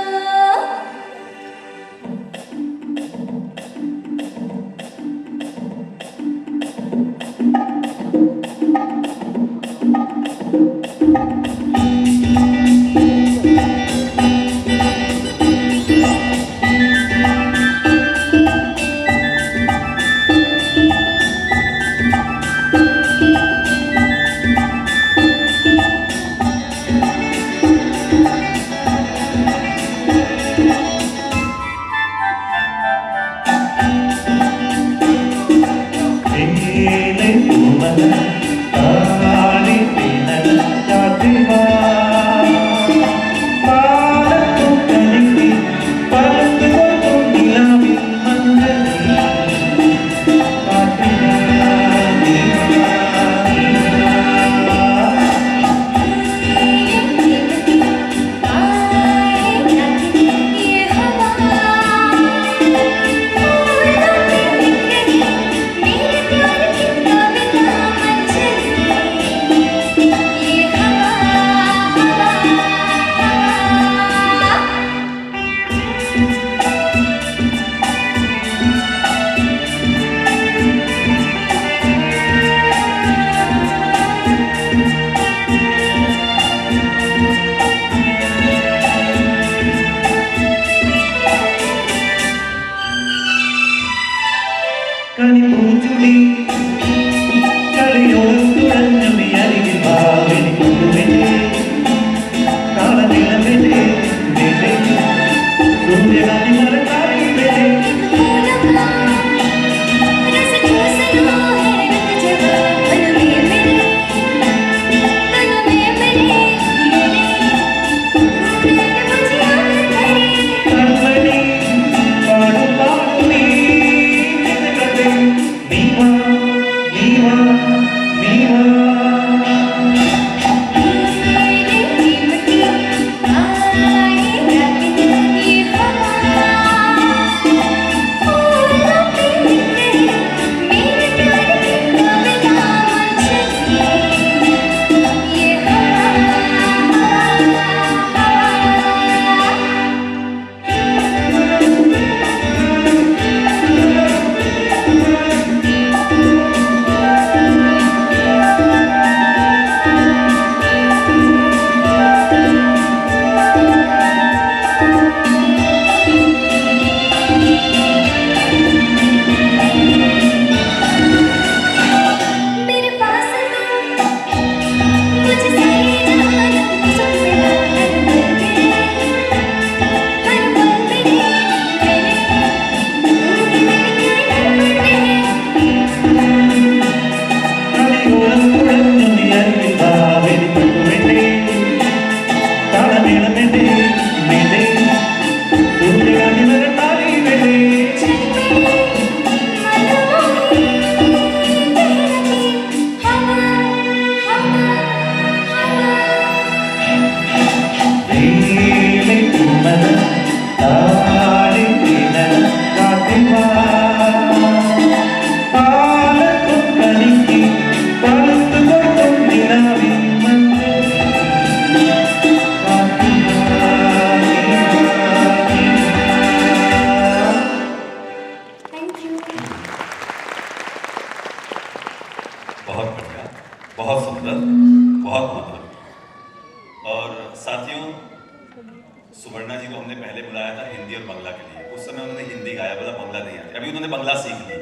बुलाया था हिंदी और बंगला के लिए। उस समय उन्होंने हिंदी गाया, बोला बंगला नहीं आती। अभी उन्होंने बंगला सीख ली,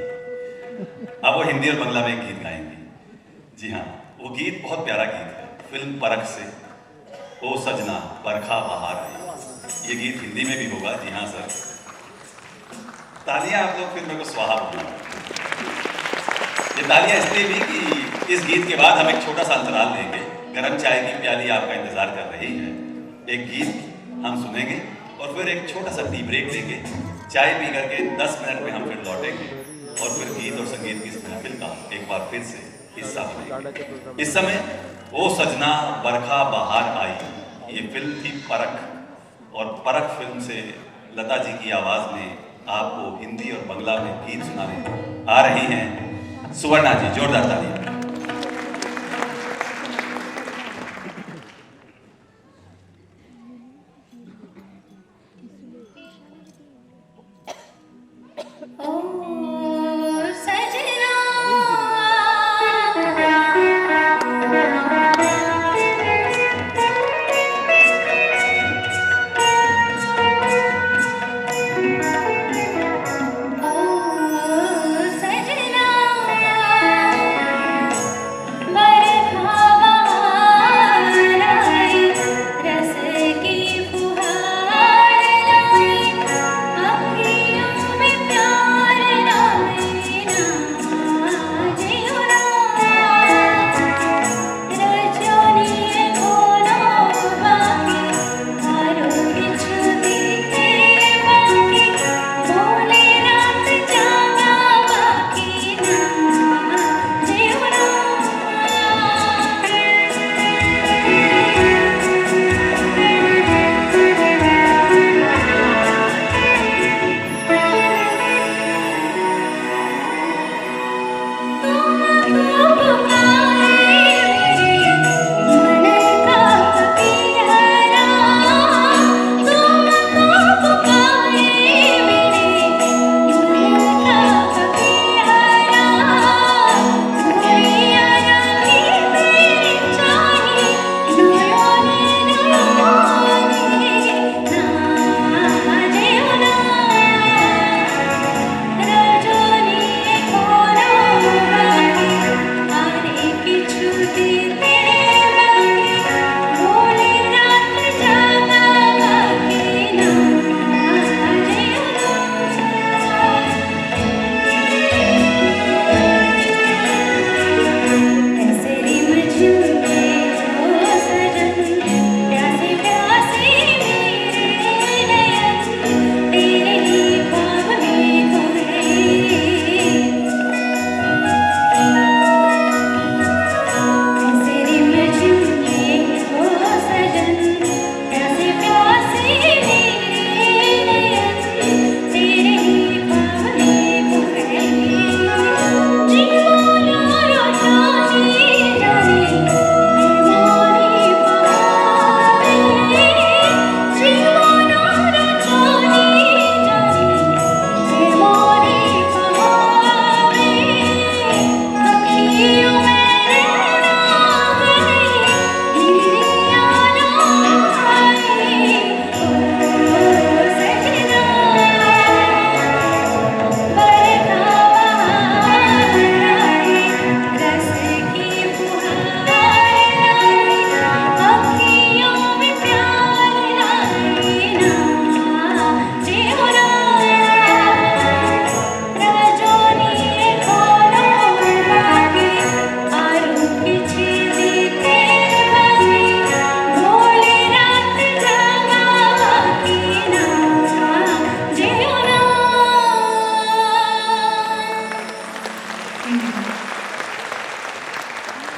अब वो हिंदी और बंगला में एक गीत गाएंगी। जी हाँ, वो गीत बहुत प्यारा गीत है, फिल्म परख से, ओ सजना बरखा बहार आई। ये गीत हिंदी में भी होगा। जी हाँ सर, तालियां आप लोग फिर मेरे को स्वाहा बोलना। ये तालियां इसलिए भी कि इस गीत के बाद हम एक छोटा सा अंतराल लेंगे, गर्म चाय की प्याली आपका इंतजार कर रही है। एक गीत हम सुनेंगे और फिर एक छोटा सा टी ब्रेक लेंगे। चाय पी करके 10 मिनट में हम फिर लौटेंगे और फिर गीत और संगीत की इस महफिल का एक बार फिर से हिस्सा बनेंगे। इस समय ओ सजना बरखा बहार आई, ये फिल्म थी परख, और परख फिल्म से लता जी की आवाज में आपको हिंदी और बंगला में गीत सुनाने आ रही हैं सुवर्णा जी। जोरदार तालियां।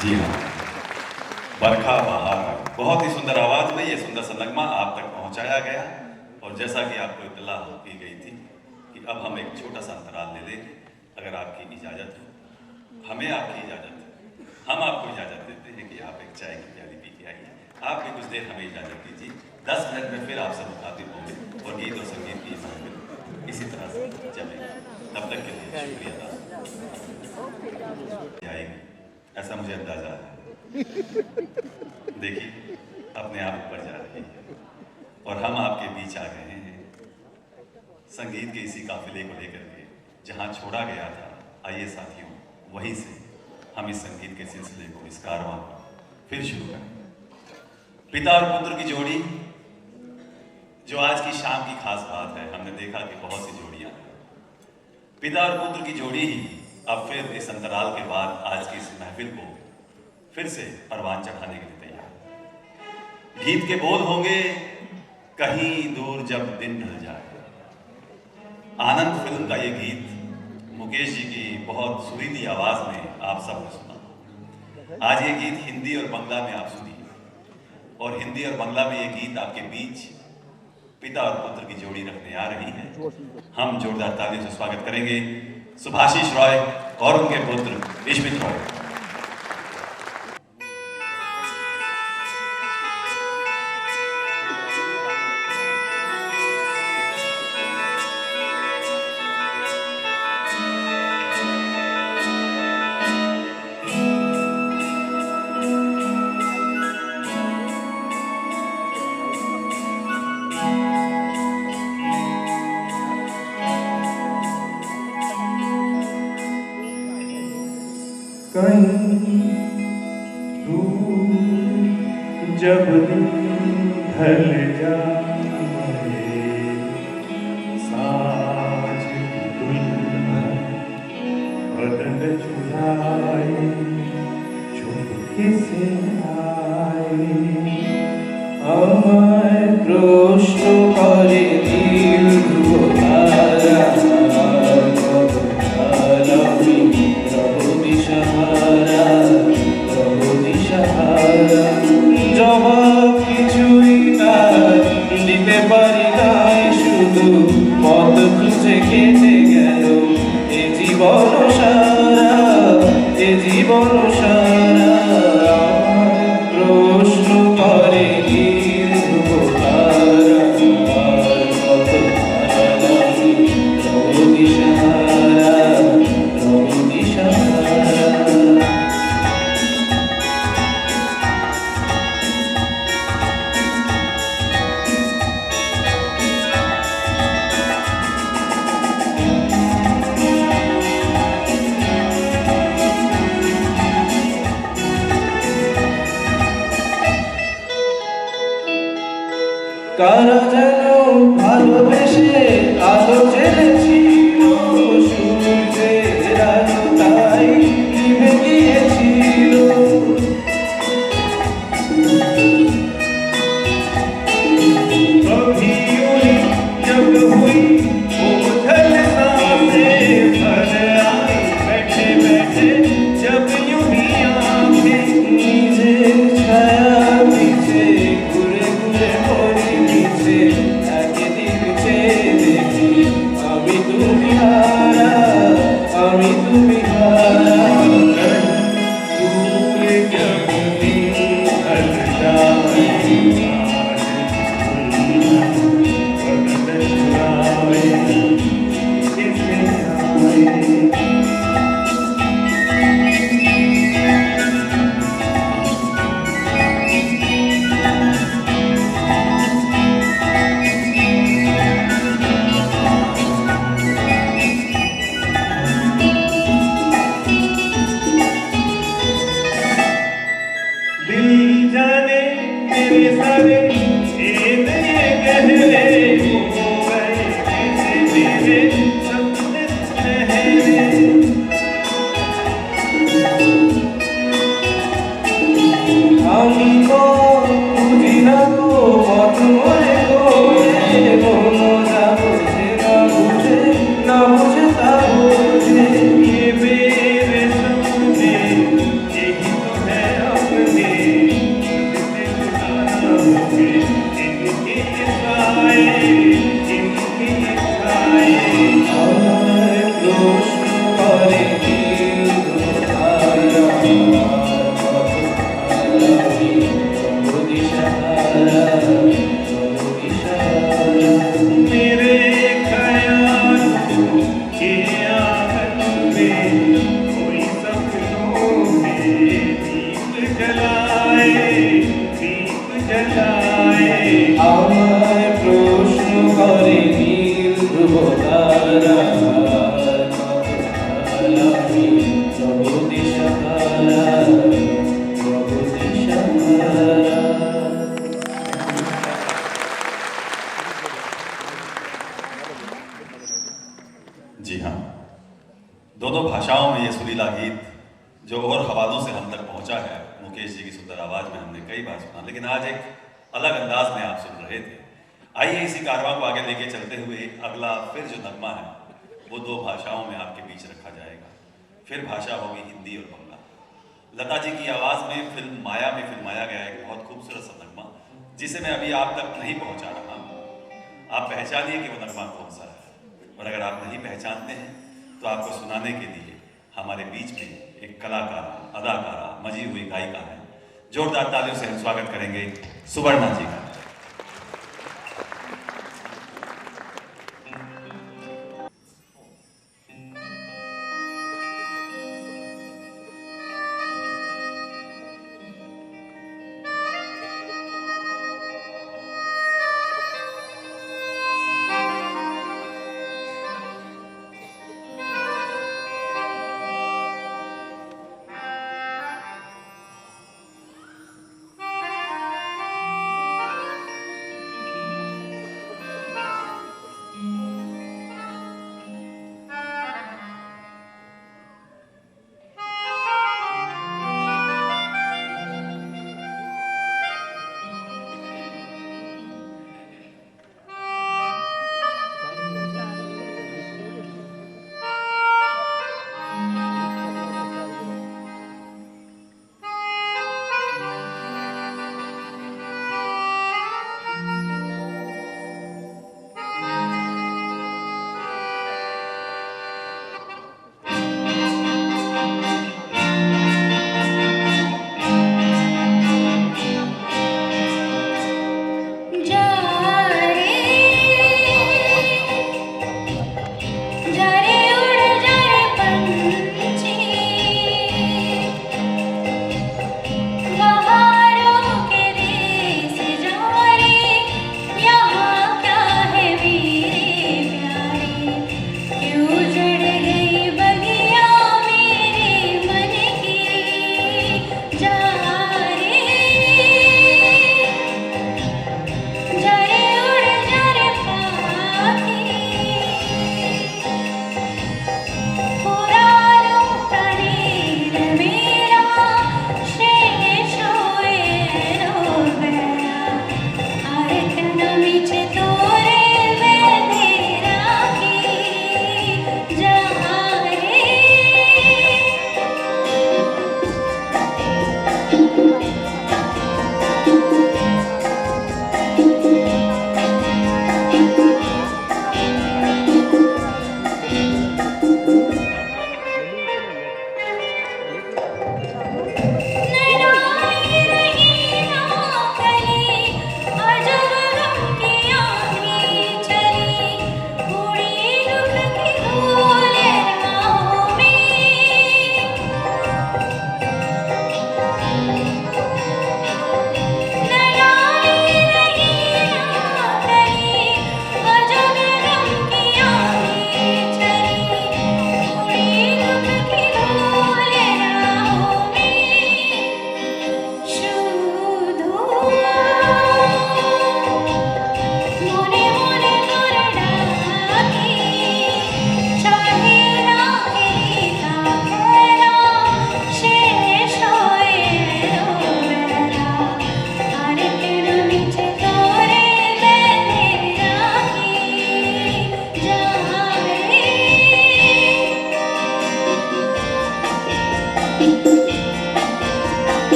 जी हाँ, बरखा बहार। बहुत ही सुंदर आवाज में ये सुंदर सा नगमा आप तक पहुंचाया गया। और जैसा कि आपको इत्तला की गई थी कि अब हम एक छोटा सा अंतराल ले लेंगे, अगर आपकी इजाज़त हो, हमें आपकी इजाज़त है, हम आपको इजाज़त देते हैं कि आप एक चाय की प्याली पी के आइए। आप भी कुछ देर हमें इजाज़त दीजिए, 10 मिनट में फिर आपसे मुखातिब होंगे और गीत और संगीत की महफिल इसी तरह से चलेगी। तब तक के लिए शुक्रिया आएगी, ऐसा मुझे अंदाजा है। देखिए अपने आप ऊपर जा रही है और हम आपके बीच आ गए हैं। संगीत के इसी काफिले को लेकर के जहां छोड़ा गया था, आइए साथियों वहीं से हम इस संगीत के सिलसिले को, इस कारवां को फिर शुरू करें। पिता और पुत्र की जोड़ी जो आज की शाम की खास बात है। हमने देखा कि बहुत सी जोड़ियां हैं, पिता और पुत्र की जोड़ी ही अब फिर इस अंतराल के बाद आज की इस महफिल को फिर से परवान चढ़ाने के लिए तैयार। गीत के बोल होंगे कहीं दूर जब दिन ढल जाए। आनंद फिल्म का ये गीत मुकेश जी की बहुत सुरीली आवाज में आप सबने सुना। आज ये गीत हिंदी और बांग्ला में आप सुनिए, और हिंदी और बांग्ला में ये गीत आपके बीच पिता और पुत्र की जोड़ी रखने आ रही है। हम जोरदार तालियों से स्वागत करेंगे सुभाषिश रॉय और उनके पुत्र इश्मित रॉय। कहीं दूर जब दिन ढल जाए, साँझ की दुल्हन बदन चुराए चुपके से आए। আমায় প্রশ্ন করে নীল ধ্রুব তারা, জবাব কিছুই তার দিতে পারি নাই, শুধু পথ খুঁজে কেটে গেল এ জীবন সারা, এ জীবন সারা। আমায় প্রশ্ন করে নীল ধ্রুব তারা, আর কত হারালাম রব দিশাহারা, রব দিশাহারা। কারা যেন ভালোবেসে আলো জেলেছিল, সূর্যের আলো তাই নিভে গিয়েছিল। कभी यूं जब हुई उथल सांसें भर आई, बैठे बैठे जब यूं ही आंखें नीचे छाया पीछे, घुरे घुरे मोरी पीछे जी हाँ, दोनों भाषाओं में ये सुरीला गीत जो और हवालों से हम तक पहुंचा है, मुकेश जी की सुंदर आवाज में हमने कई बार सुना, लेकिन आज एक अलग अंदाज में आप सुन रहे थे। आइए इसी कारवां को आगे लेके चलते हुए अगला फिर जो नगमा है वो दो भाषाओं में आपके बीच रखा जाएगा। फिर भाषा होगी हिंदी और बंगला। लता जी की आवाज में फिल्म माया में फिल्माया गया एक बहुत खूबसूरत सा नगमा, जिसे मैं अभी आप तक नहीं पहुंचा रहा हूं। आप पहचानिए कि वो नगमा कौन सा है, और अगर आप नहीं पहचानते हैं तो आपको सुनाने के लिए हमारे बीच में एक कलाकार, अदाकारा, मजी हुई गायिका है। जोरदार तालियों से हम स्वागत करेंगे सुवर्णा जी का।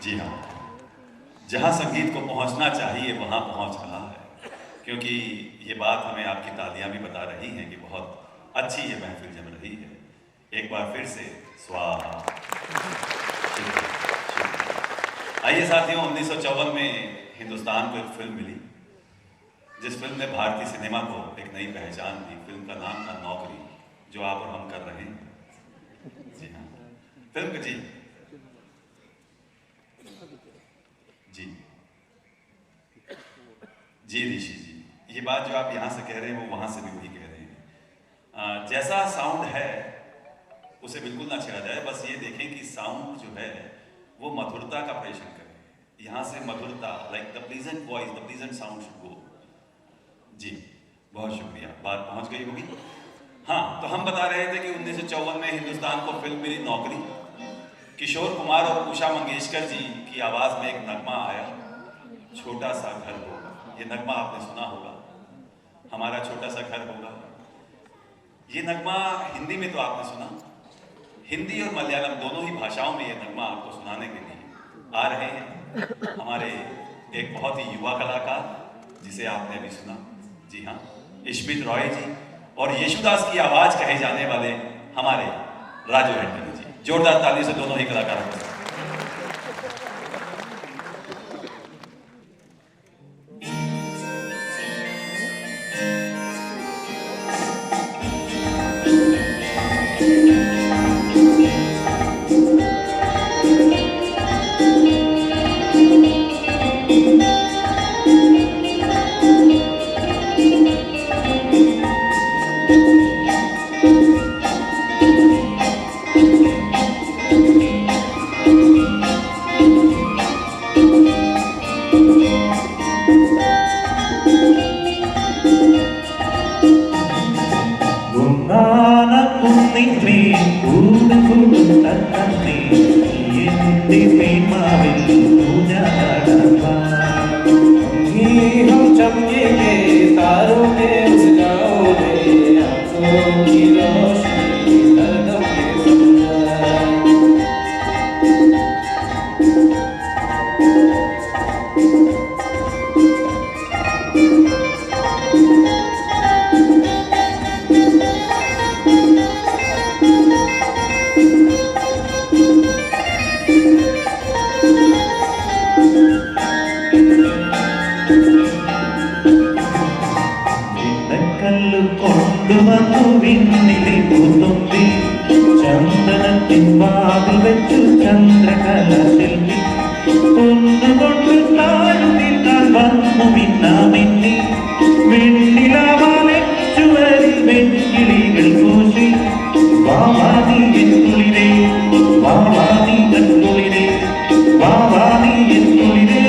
जी हाँ, जहाँ संगीत को पहुँचना चाहिए वहाँ पहुँच रहा है, क्योंकि ये बात हमें आपकी तालियां भी बता रही हैं कि बहुत अच्छी ये महफिल जम रही है। एक बार फिर से स्वाहा। शुक्रिया, शुक्रिया। आइए साथियों, 1954 में हिंदुस्तान को एक फिल्म मिली, जिस फिल्म ने भारतीय सिनेमा को एक नई पहचान दी। फिल्म का नाम था नौकरी, जो आप और हम कर रहे हैं। जी हाँ, फिल्म जी जी जी ऋषि जी, ये बात जो आप यहाँ से कह रहे हैं वो वहाँ से भी वही कह रहे हैं। जैसा साउंड है उसे बिल्कुल ना छेड़ा जाए, बस ये देखें कि साउंड जो है वो मधुरता का प्रेषण करे। यहाँ से मधुरता, like the pleasant voice, the pleasant sound should go. जी बहुत शुक्रिया, बात पहुँच गई होगी। हाँ, तो हम बता रहे थे कि 1954 में हिंदुस्तान को फिल्म मिली नौकरी। किशोर कुमार और उषा मंगेशकर जी की आवाज़ में एक नगमा आया, छोटा सा घर होगा। ये नगमा आपने सुना होगा, हमारा छोटा सा घर होगा। ये नगमा हिंदी में तो आपने सुना, हिंदी और मलयालम दोनों ही भाषाओं में ये नगमा आपको सुनाने के लिए आ रहे हैं हमारे एक बहुत ही युवा कलाकार, जिसे आपने अभी सुना। जी हाँ, इश्मित रॉय जी और यशुदास की आवाज़ कहे जाने वाले हमारे राजू एंटनी जी। जोरदार ताली से दोनों ही कलाकारों को। हम चमकेंगे तारों के उस गाँव में, आंखों की रोशनी हरदम ये समझाए। ചന്ദനത്തിൻ വാതിൽ വെച്ചു ചന്ദ്രകല ശില്പി കൊണ്ടുകൊണ്ട് താഴുതിട്ടാൽ വന്നു മിന്നാമിന്നി വെണ്ണിലാവാലെച്ചുവരിൽ വെൺകിളികൾ കൂശി വാവാനി എന്നുളിരേ വാവാനി കൺകുളിരേ വാവാനി എന്നുളിരേ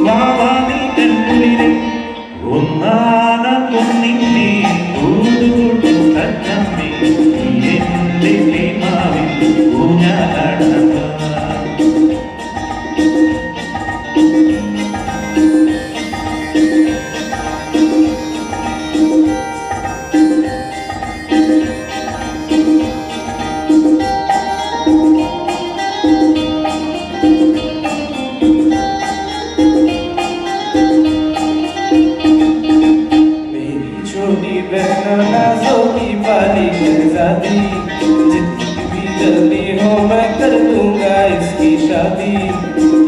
വാവാനി കൺകുളിരേ ഒന്നാന പൊന്നിന്റെ ൂടുകൂട്ടും കച്ചമ്മേ എന്റെ മാവിൽ ഊഞ്ഞാലാടണം. नाज़ों की पाली शहज़ादी, जितनी भी जल्दी हो मैं कर दूंगा इसकी शादी।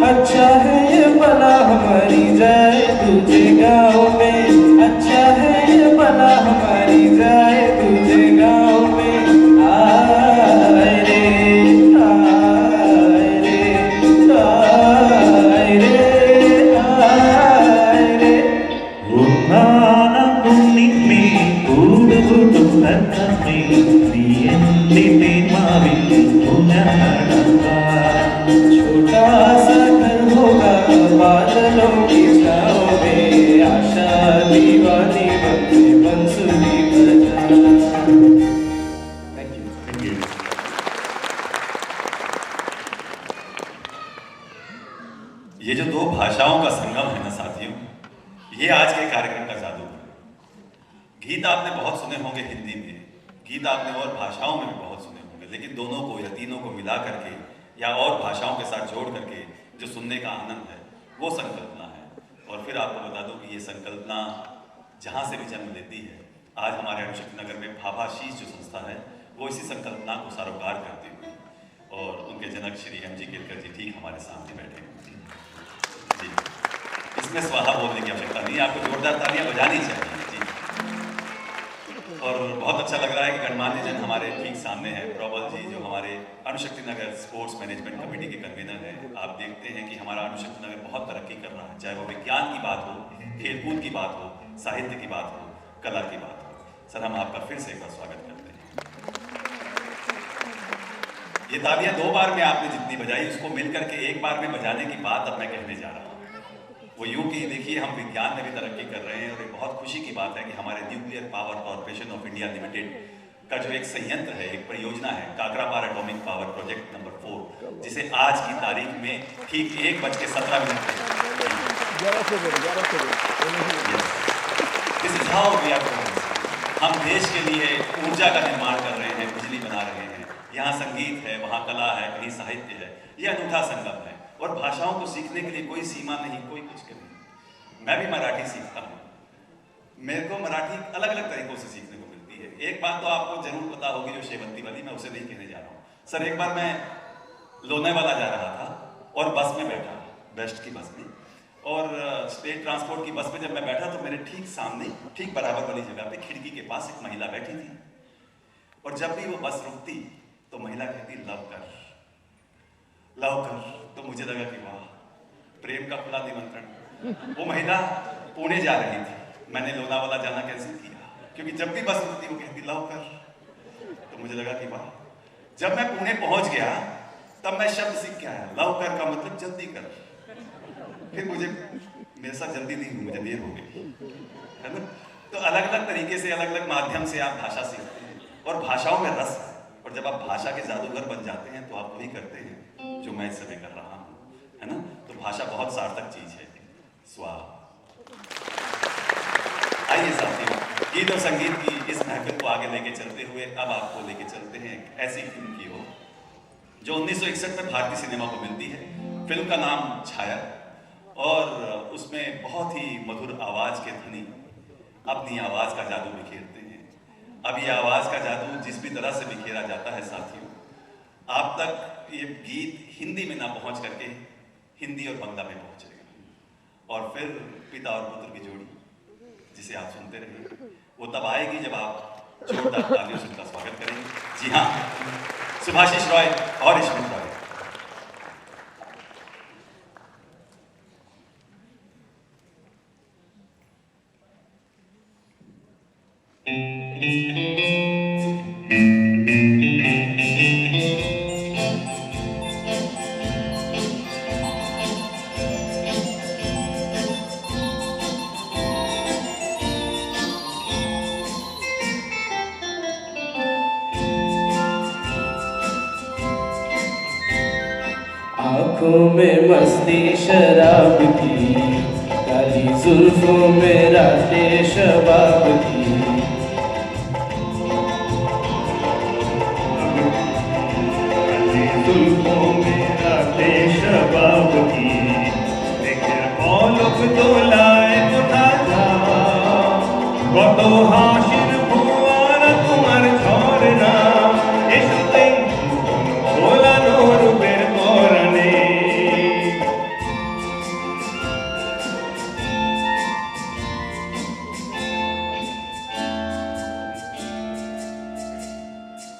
अच्छा है ये भला हमारी जाए दूजे गाँव में, अच्छा है ये भला हमारी जाए दूजे गाँव में। आए रे आए रे आए रे आए रे। ഒന്നാന പൊന്നിന്റെ ൂടുകൂട്ടും കച്ചമ്മേ എന്റെ മാവിൽ ഊഞ്ഞാലാടണം. छोटा सा घर होगा बादलों की छाँव में, आशा दीवानी बनके बंसुरी बजा। Thank you. Thank you. ये जो दो भाषाओं का संगम है ना साथियों, ये आज के कार्यक्रम का जादू है। गीत आपने बहुत सुने होंगे हिंदी में, गीत आपने और भाषाओं में भी बहुत सुने होंगे, लेकिन दोनों को या तीनों को मिला करके या और भाषाओं के साथ जोड़ करके जो सुनने का आनंद है, वो संकल्पना है। और फिर आपको बता दूं कि ये संकल्पना जहाँ से भी जन्म लेती है, आज हमारे अणुशक्ति नगर में भाभाशीष जो संस्था है, वो इसी संकल्पना को सारोकार करती हुई, और उनके जनक श्री एम जी केलकर जी ठीक हमारे सामने बैठे हुए जी। इसमें स्वाहा बोलने की आवश्यकता नहीं, आपको जोरदार तालियां बजानी चाहिए जी। और बहुत अच्छा लग रहा है कि गणमान्य जन हमारे ठीक सामने हैं। प्रबल जी जो हमारे अणुशक्ति नगर स्पोर्ट्स मैनेजमेंट कमेटी के कन्वीनर हैं। आप देखते हैं कि हमारा अणुशक्ति नगर बहुत तरक्की कर रहा है, चाहे वो विज्ञान की बात हो, खेलकूद की बात हो, साहित्य की बात हो, कला की बात हो। सर, हम आपका फिर से एक बार स्वागत करते हैं। ये तालियां 2 बार में आपने जितनी बजाई, उसको मिलकर के 1 बार में बजाने की बात अब मैं कहने जा रहा हूँ। वो यूं कि देखिए, हम विज्ञान में भी तरक्की कर रहे हैं, और एक बहुत खुशी की बात है कि हमारे nuclear power corporation of India limited का जो एक संयंत्र है, एक परियोजना है, Kakrapar atomic power project number 4, जिसे आज की तारीख में ठीक 1:17 पे this is how we are progressing. हम देश के लिए ऊर्जा का निर्माण कर रहे हैं, बिजली बना रहे हैं। यहाँ संगीत है, वहाँ कला है, कहीं साहित्य है। ये अनूठा संगम है, और भाषाओं को सीखने के लिए कोई सीमा नहीं, कोई कुछ नहीं। मैं भी मराठी सीखता हूँ, मेरे को मराठी अलग अलग तरीकों से सीखने को मिलती है। एक बात तो आपको जरूर पता होगी, जो शेवंती वाली, मैं उसे नहीं कहने जा रहा हूँ। सर, एक बार मैं लोनावाला जा रहा था और बस में बैठा, बेस्ट की बस में, और स्टेट ट्रांसपोर्ट की बस में जब मैं बैठा तो मेरे ठीक सामने, ठीक बराबर वाली जगह पे खिड़की के पास एक महिला बैठी थी। और जब भी वो बस रुकती तो महिला कहती लव कर, लव कर। तो मुझे लगा कि वाह, प्रेम का खुला निमंत्रण। वो महिला पुणे जा रही थी, मैंने लोनावाला जाना कैंसिल किया, क्योंकि जब भी बस रुकती वो कहती लव कर। तो मुझे लगा कि वाह। जब मैं पुणे पहुंच गया तब मैं शब्द सीख के आया, लव कर का मतलब जल्दी कर। फिर मुझे, मेरे साथ जल्दी नहीं हुई, मुझे देर हो गई, है ना। तो अलग अलग तरीके से, अलग अलग माध्यम से आप भाषा सीखते हैं, और भाषाओं में रस है। और जब आप भाषा के जादूगर बन जाते हैं तो आप वही करते हैं जो मैं इस समय कर रहा हूँ, है ना। तो भाषा बहुत सार्थक चीज है। स्वाहा। आइए साथियों, गीत और संगीत की इस महफिल को आगे लेके चलते हुए अब आपको लेके चलते हैं एक ऐसी फिल्म की ओर जो 1961 में भारतीय सिनेमा को मिलती है। फिल्म का नाम छाया, और उसमें बहुत ही मधुर आवाज के धनी अपनी आवाज का जादू बिखेरते हैं। अब ये आवाज का जादू जिस भी तरह से बिखेरा जाता है साथियों, आप तक ये गीत हिंदी में ना पहुंच करके हिंदी और बंगला में पहुंचेगा, और फिर पिता और पुत्र की जोड़ी जिसे आप सुनते रहिए, वो तब आएगी जब आप जोरदार तालियों से उनका स्वागत करेंगे। जी हाँ, सुभाषिश रॉय और यशवंत रॉय। आँखों में मस्ती शराब की, काली जुल्फों में रातें शबाब की। जुल्फों में रातें शबाब की, देखे औलख तो लाए तो ताजा, কত হাসির ভুয়ারা তোমার ঝরনা, এসো তাই ভোলানো রূপের পরাণে।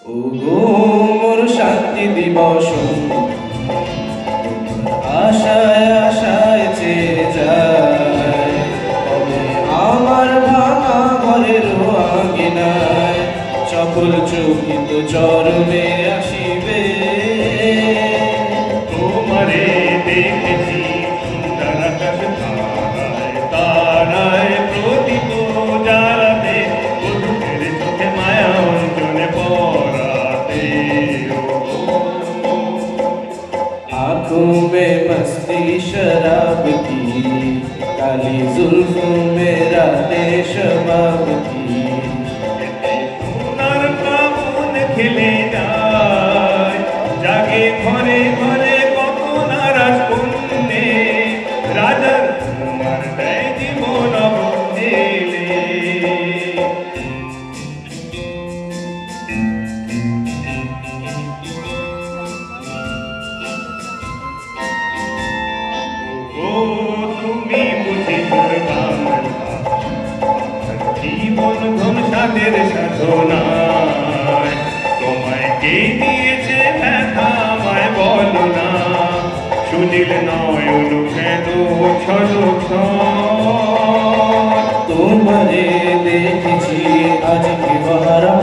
ও গো মোর শান্তি দিবস, আশায় আশায় চেয়ে যায়, তবে আমার ভাঙা ঘরের আঙিনায় চপল চকিত চরণে আসিবে। তোমারে দেখেছি সুন্দর আকাশ তারায় তারায় প্রদীপ জ্বালাতে, বধূদের চোখে মায়া অঞ্জনে পরাতে। आँखों में मस्ती शराब की, काली जुल्फों में रातें शबाब की। সোনার ফাগুন খেলে যায়, জাগে ঘরে ঘরে কত নারাজ কন্যা। চাঁদের সাধনায় তোমায় কে দিয়েছে ব্যথা আমায় বলো না সুনীল নয়ন কেন ছলো তোমারে দেখেছি আজকে বাহারা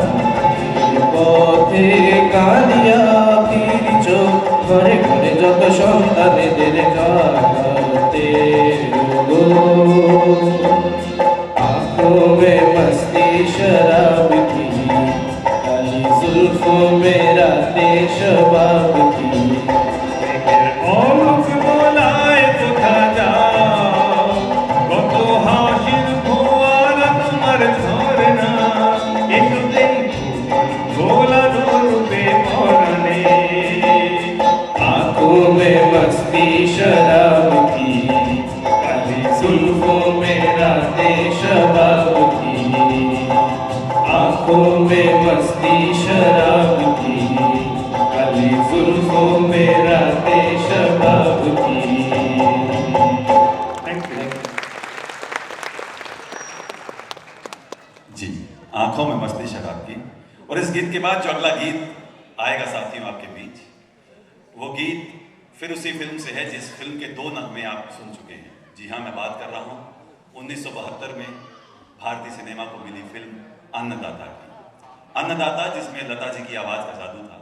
পথে কালিয়া ফিরছ ঘরে ঘরে যত সন্তানেদের জাগাতে গো आँखों में मस्ती शराब की काली जुल्फों में रातें शबाब की অলোক বলায় কোথা যাও কত হাসির ফোয়ারা তোমার ঝরনা এসো দেখো ভোলানো রূপে পরাণে आँखों में मस्ती शराब की काली जुल्फों में रातें शबाब की आँखों में मस्ती शराब की काली जुल्फों में रातें शबाब की থ্যাংক ইউ जी आंखों में मस्ती शराब की। और इस गीत के बाद जो अगला गीत आएगा साथियों आपके बीच, वो गीत फिर उसी फिल्म से है जिस फिल्म के 2 नगमे आप सुन चुके हैं। जी हाँ, मैं बात कर रहा हूँ 1972 में भारतीय सिनेमा को मिली फिल्म अन्नदाता की। अन्नदाता जिसमें लता जी की आवाज़ का जादू था।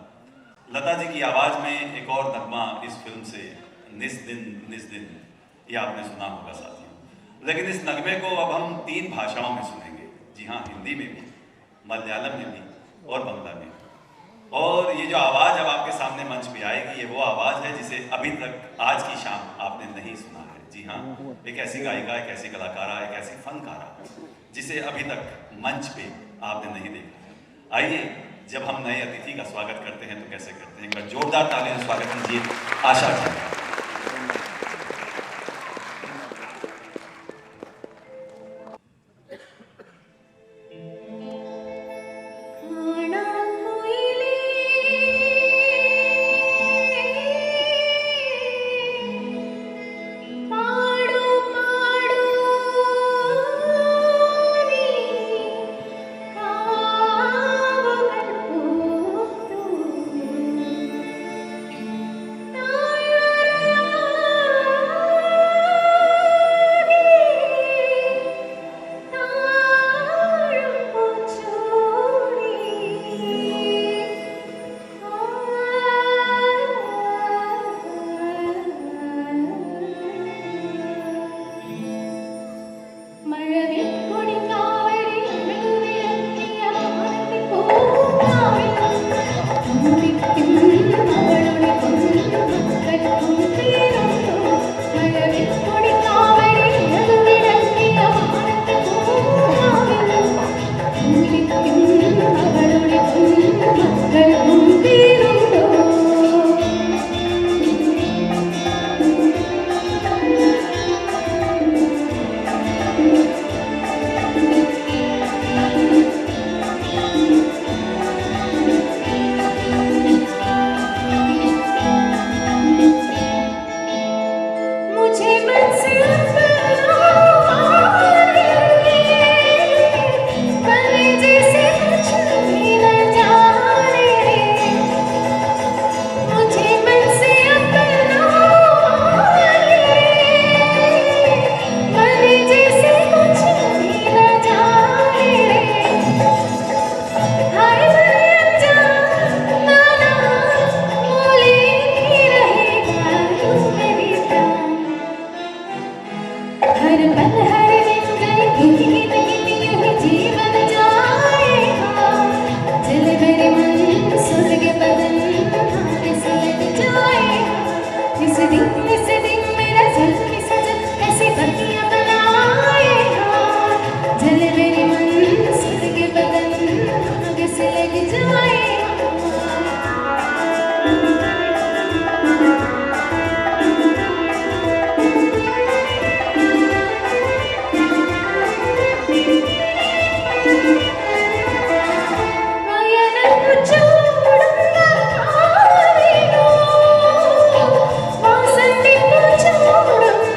लता जी की आवाज़ में एक और नगमा इस फिल्म से निस दिन ये आपने सुना होगा साथियों। लेकिन इस नगमे को अब हम 3 भाषाओं में सुनेंगे। जी हाँ, हिंदी में भी, मलयालम में भी और बंगला में भी। और ये जो आवाज़ अब आपके सामने मंच पे आएगी, ये वो आवाज़ है जिसे अभी तक आज की शाम आपने नहीं सुना है। जी हाँ, एक ऐसी गायिका, एक ऐसी कलाकारा, एक ऐसी फनकारा जिसे अभी तक मंच पे आपने नहीं देखा है। आइए, जब हम नए अतिथि का स्वागत करते हैं तो कैसे करते हैं, एक बार जोरदार तालियों से स्वागत कीजिए आशा जी। खाना कोयले पाड़ो पाड़ो नी कावल पोतु చూడంగా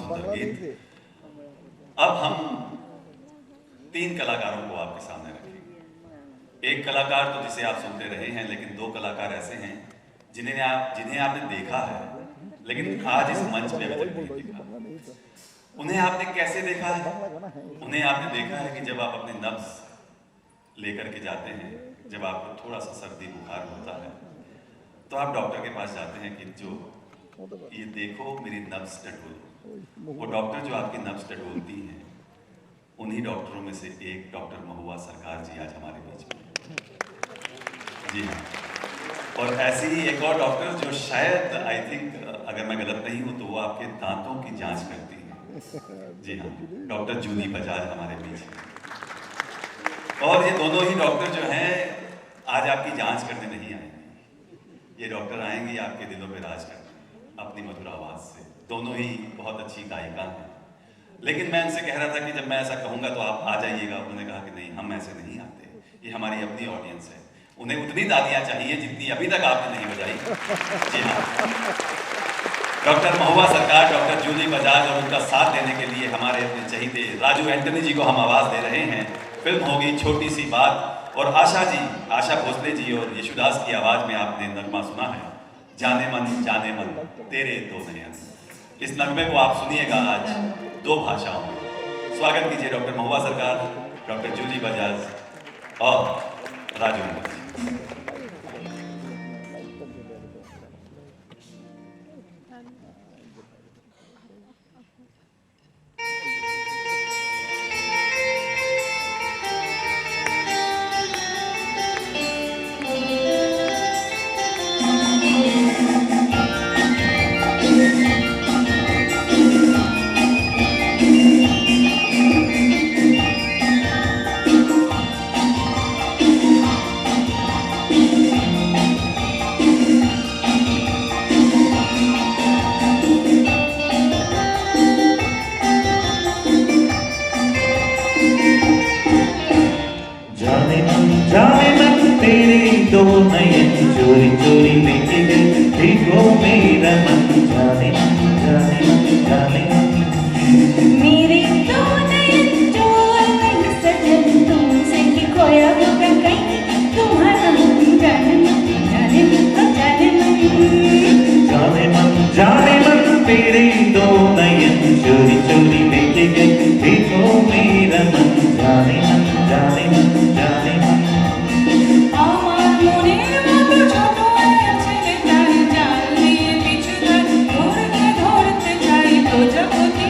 सुंदर गीत। अब हम 3 कलाकारों को आपके सामने रखेंगे। एक कलाकार तो जिसे आप सुनते रहे हैं, लेकिन 2 कलाकार ऐसे हैं जिन्हें आपने देखा है, लेकिन आज इस मंच पे अभी तक नहीं देखा। उन्हें आपने कैसे देखा है? उन्हें आपने देखा है कि जब आप अपने नब्ज लेकर के जाते हैं, जब आपको थोड़ा सा सर्दी बुखार होता है, तो आप डॉक्टर के पास जाते हैं कि जो ये देखो मेरी नब्ज टटोल। वो डॉक्टर जो आपकी नब्ज टटोलती हैं, उन्हीं डॉक्टरों में से एक डॉक्टर महुआ सरकार जी आज हमारे बीच में। जी हाँ, और ऐसी ही एक और डॉक्टर जो शायद आई थिंक अगर मैं गलत नहीं हूँ तो वो आपके दांतों की जांच करती है। जी हाँ, डॉक्टर जूली बजाज हमारे बीच में। और ये दोनों ही डॉक्टर जो हैं आज आपकी जांच करने नहीं आएंगे, ये डॉक्टर आएंगे आपके दिलों पे राज करने अपनी मधुर आवाज से। दोनों ही बहुत अच्छी गायिका हैं, लेकिन मैं उनसे कह रहा था कि जब मैं ऐसा कहूँगा तो आप आ जाइएगा। उन्होंने कहा कि नहीं, हम ऐसे नहीं आते, ये हमारी अपनी ऑडियंस है, उन्हें उतनी तालियां चाहिए जितनी अभी तक आपने नहीं बजाई। जी हाँ, डॉक्टर महुआ सरकार, डॉक्टर जूली बजाज और उनका साथ देने के लिए हमारे अपने चहीते राजू एंटनी जी को हम आवाज दे रहे हैं। फिल्म होगी छोटी सी बात, और आशा भोसले जी और यशुदास की आवाज में आपने नगमा सुना है, जाने मन तेरे 2 नयन। इस नगमे को आप सुनिएगा आज 2 भाषाओं में। स्वागत कीजिए डॉक्टर महुआ सरकार, डॉक्टर जूली बजाज और राजू एंटनी जी। जाने मन तेरे 2 नयन चोरी चोरी लेके गए, देखो मेरा मन। जाने मेरे 2 नयन जो नहीं सजन, तुमसे ही खोया होगा कहीं तुम्हारा मन। जाने मन तेरे 2 नयन चोरी चोरी लेके गए, देखो मेरा मन। जाने मन আমার মনের মতো ছোট একটা ছেলে, তার জাল দিয়ে পিছু ধরতে চাই প্রজাপতি।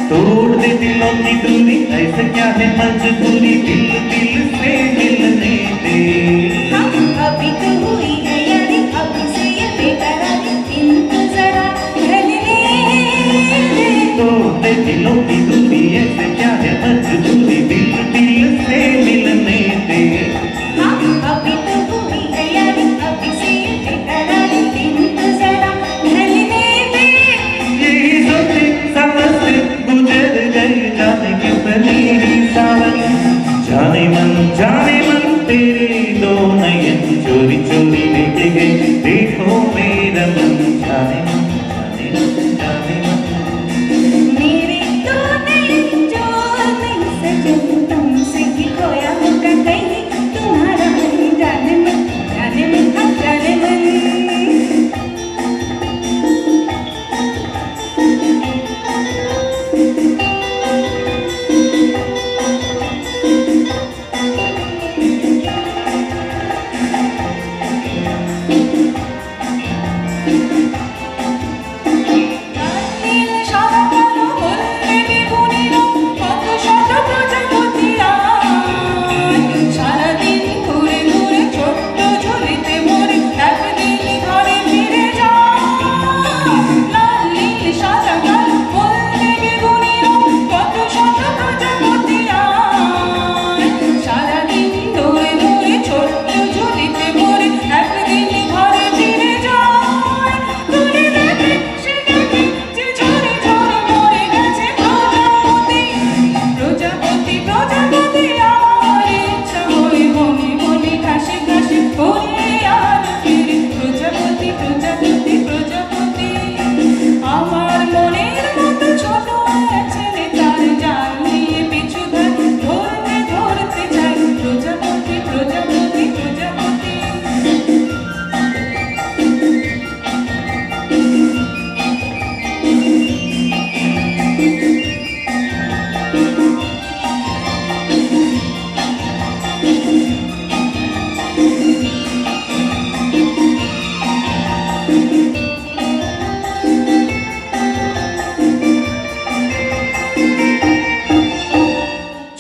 तोड़ दे दिलों की दूरी, ऐसे क्या है मजबूरी, दिल से मिलने दे। अभी तो हुई है यारी, अभी से ये बेकरारी, इनको जरा ढलने दे। तोड़ दे दिलों की दूरी, ऐसे क्या है मजबूरी, दिल से मिलने दे। अभी तो हुई है यारी, अभी से ये बेकरारी, इनको जरा ढलने दे। यही सोचे समझते गुजर गए जाने कितनी सावन। जाने मन तेरे 2 नयन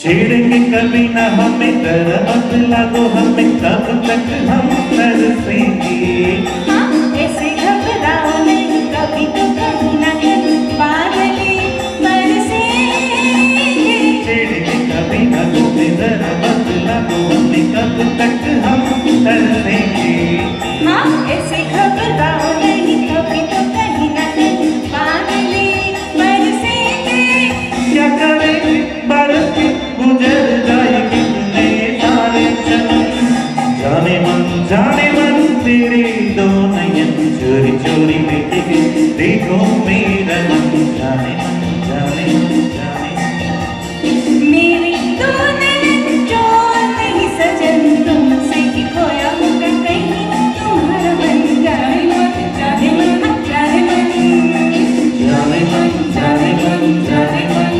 छेड़ेंगे कभी ना हमें, डर बदला दो हमें, कब तक हम तरसेंगे। हाँ, ऐसे घबराओ नहीं, कभी तो कहीं ना कहीं बादलें बरसेंगे। छेड़ेंगे कभी ना तुम्हें, डर बदला दो हमें, कब तक हम तरसेंगे। हाँ, ऐसे घबराओ नहीं, कभी तो कहीं ना कहीं बादलें बरसेंगे। क्या करेंगे बरस के गुजर जाए कितने सारे जन्म। जाने मन तेरे दो नयन चोरी चोरी देखेंगे, देखो मेरा मन। जाने मन जाने मेरे दो नयन चोर नहीं सजन, तुमसे ही खोया होगा कहीं तुम्हारा मन। जाने मन जाने मन जाने मन जाने मन जाने मन जाने मन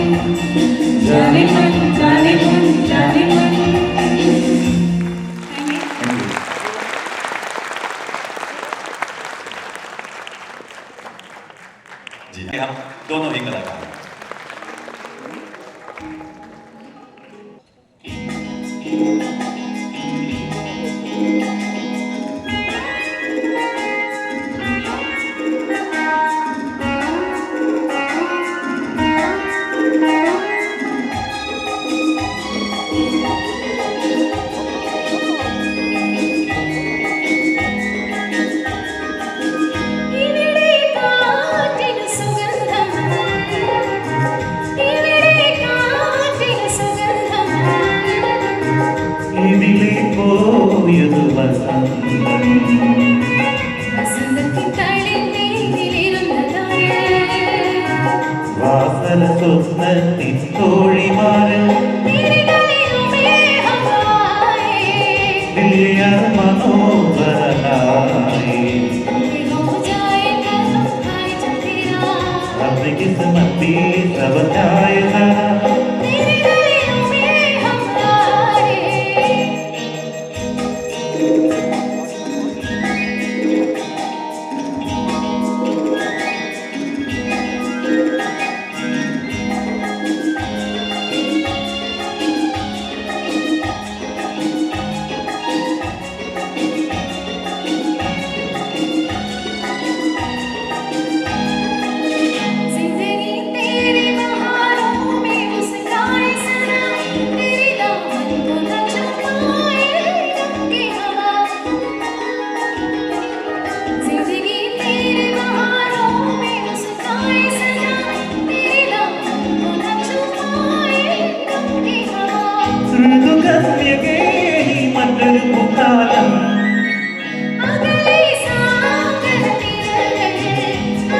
जाने मन जाने मन जाने मन। जी हम दोनों ही कलाकार हैं। ഇവിടെ കാറ്റിന് സുഗന്ധം, ഇവിടെ കാറ്റിന് സുഗന്ധം. ഇതിലെ പോയത് വസന്തം. വസന്തത്തിൻ തളിർമേലിരുന്നതാര്? വാസന സ്വപ്നത്തിൻ തോഴിമാര്, തിരികളിലുമേ ഹവായേ. ദിലിയ മനോഹരനായി. हो जाएगा हाय जो तेरा, रब किस्मती सब जाएगा। तेरे गलियों में हम आए. जिंदगी तेरी बहारों में मुस्काए सना, तेरे दामन को न छुपाए रंगे हवा. जिंदगी तेरी बहारों में मुस्काए सना, तेरे दामन को न छुपाए रंगे हवा. ഋതുകന്യകേ മറ്റൊരു കാലം. अगले सागर तिरകൾ,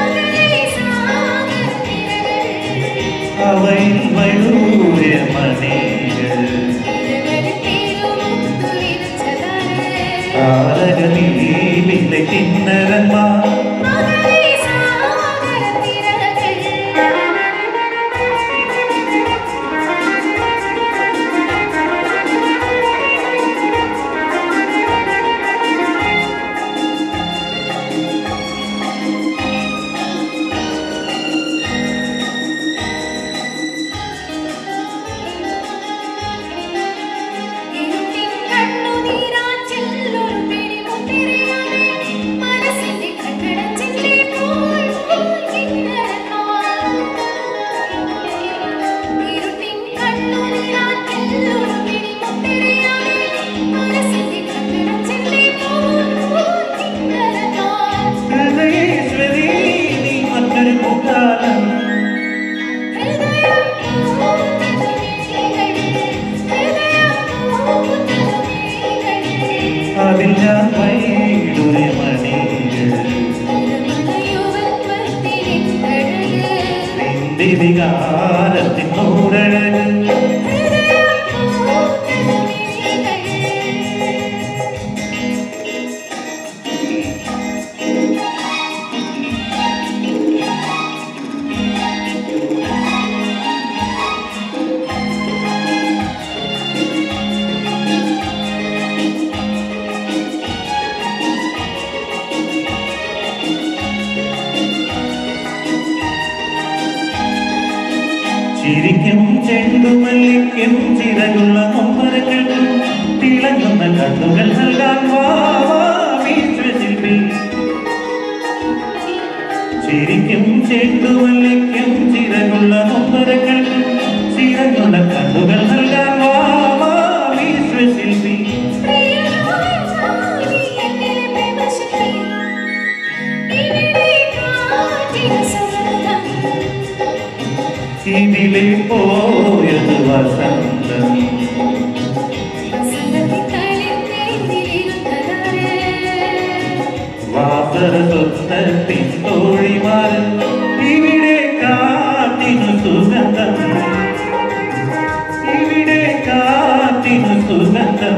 अगले सागर तिरകൾ. അവയിൽ വഴൂയ മണികൾ. തിരകൾ തിരുമുത്തുവിരിച്ചതാര്? താരകനിലെ കിന്നരന്മാർ. അകലെ സാഗര തിരകൾ. ഇരുട്ടിൻ കണ്ണുനീരാറ്റിലൊരു പിടിമുട്ടിരയാതെ, മനസ്സിന്റെ കണ്ണടച്ചില്ലേ പോൽ കിന്നരന്മാർ. ഇരുട്ടിൻ കണ്ണുനീരാറ്റിലൊരു പിടിമുട്ടിരയാതെ, മനസ്സിന്റെ കണ്ണടച്ചില്ലേ പോൽ കിന്നരന്മാർ. ഹൃദയേശ്വരി നീ മറ്റൊരു കാലം. ഹൃദയം പൂത്തതുമിഴികൾ, ഹൃദയം പൂത്തതുമിഴികൾ. അതിൽ ഞാൻ വൈഡുയ മണികൾ. നിന്റെ വികാരത്തിൻ നൂറഴക്. ചിരിക്കും ചെണ്ടുമല്ലിക്കും ചിറകുള്ള കൊമ്പരകൾക്കും തിളങ്ങുന്ന കണ്ണുകൾ നൽകാൻ വാ വിശ്വശില്പി. ചിരിക്കും ചെണ്ടുമല്ലിക്കും ചിറകുള്ള കൊമ്പരകൾക്കും ചിറകുള്ള കണ്ണുകൾ നൽകാൻ വാ വിശ്വശില്പി. ഇതിലെ പോയത് വസന്തം വാസര സ്വപ്നത്തിൻ തോഴിമാർ ഇവിടെ കാത്തിനു സുഗന്ധം ഇവിടെ കാത്തിനു സുഗന്ധം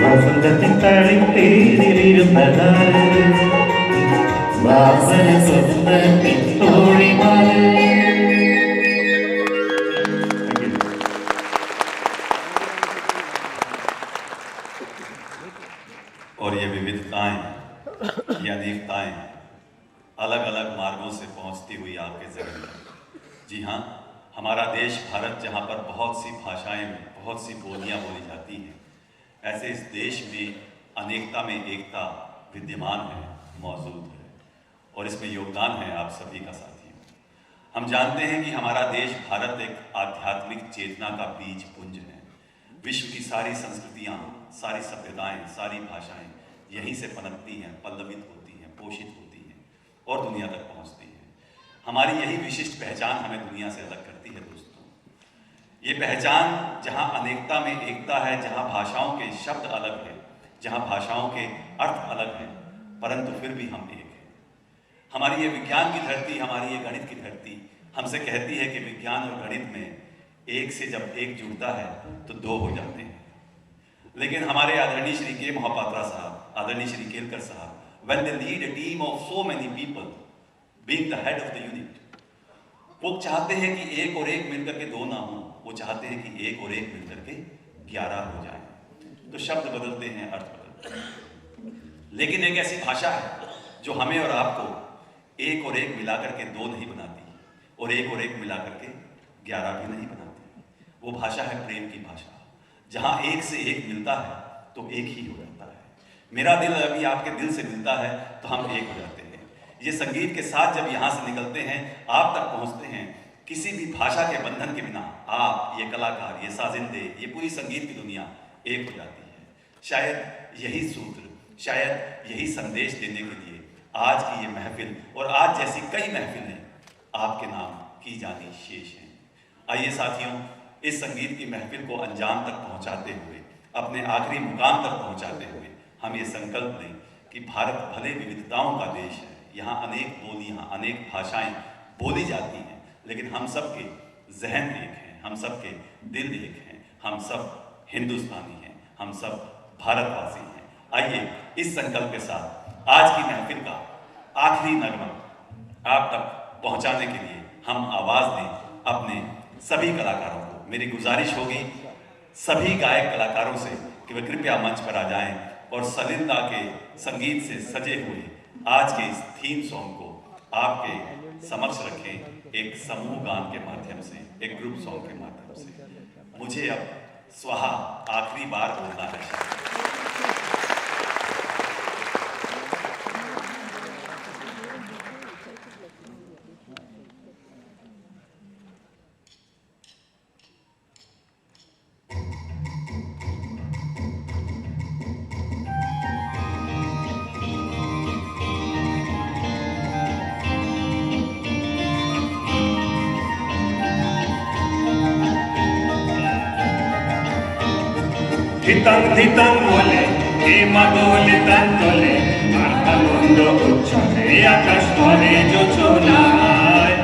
വസന്തത്തിൻ കളിത്തേരിലിരുന്നതാര് വാസന സ്വപ്നത്തിൻ തോഴിമാർ. और ये विविधताएं, ये अनेकताएं अलग अलग मार्गों से पहुंचती हुई आपके जहन में. जी हाँ, हमारा देश भारत जहाँ पर बहुत सी भाषाएं, बहुत सी बोलियाँ बोली जाती हैं, ऐसे इस देश में अनेकता में एकता विद्यमान है, मौजूद है, और इसमें योगदान है आप सभी का साथियों. हम जानते हैं कि हमारा देश भारत एक आध्यात्मिक चेतना का बीज पुंज है. विश्व की सारी संस्कृतियाँ, सारी सभ्यताएं, सारी भाषाएं यहीं से पनपती हैं, पल्लवित होती हैं, पोषित होती हैं और दुनिया तक पहुँचती हैं. हमारी यही विशिष्ट पहचान हमें दुनिया से अलग करती है दोस्तों. ये पहचान जहाँ अनेकता में एकता है, जहाँ भाषाओं के शब्द अलग हैं, जहाँ भाषाओं के अर्थ अलग हैं, परंतु फिर भी हम एक हैं. हमारी ये विज्ञान की धरती, हमारी ये गणित की धरती हमसे कहती है कि विज्ञान और गणित में एक से जब एक जुड़ता है तो दो हो जाते हैं. लेकिन हमारे आदरणीय श्री के महापात्रा साहब, आदरणीय श्री केलकर साहब, when they lead a team of so many people, being the head of the unit, वो चाहते हैं कि एक और एक मिलकर के दो ना हो, वो चाहते हैं कि एक और एक मिलकर के 11 हो जाए. तो शब्द बदलते हैं, अर्थ बदलते हैं. लेकिन एक ऐसी भाषा है जो हमें और आपको एक और एक मिलाकर के दो नहीं बनाती और एक और एक मिलाकर के 11 भी नहीं बनाती. वो भाषा है प्रेम की भाषा. जहाँ एक से एक मिलता है तो एक ही हो जाता है. मेरा दिल अभी आपके दिल से मिलता है तो हम एक हो जाते हैं. ये संगीत के साथ जब यहाँ से निकलते हैं, आप तक पहुँचते हैं, किसी भी भाषा के बंधन के बिना आप, ये कलाकार, ये साजिंदे, ये पूरी संगीत की दुनिया एक हो जाती है. शायद यही सूत्र, शायद यही संदेश देने के लिए आज की ये महफिल और आज जैसी कई महफिलें आपके नाम की जानी शेष हैं. आइए साथियों, इस संगीत की महफिल को अंजाम तक पहुंचाते हुए, अपने आखिरी मुकाम तक पहुंचाते हुए हम ये संकल्प लें कि भारत भले विविधताओं का देश है, यहाँ अनेक बोलियाँ, अनेक भाषाएं बोली जाती हैं, लेकिन हम सब के जहन एक हैं, हम सब के दिल एक हैं, हम सब हिंदुस्तानी हैं, हम सब भारतवासी हैं. आइए इस संकल्प के साथ आज की महफिल का आखिरी नगमा आप तक पहुंचाने के लिए हम आवाज दें अपने सभी कलाकारों को. मेरी गुजारिश होगी सभी गायक कलाकारों से कि वे कृपया मंच पर आ जाएं और सलिंदा के संगीत से सजे हुए आज के इस थीम सॉन्ग को आपके समक्ष रखें, एक समूह गान के माध्यम से, एक ग्रुप सॉन्ग के माध्यम से. मुझे अब स्वाहा आखिरी बार बोलना है. ধিতাং ধিতাং বলে এ মাদলে তান্তলে আনন্দ উচ্ছ্বাসে আকাশ ভরে যোচনায়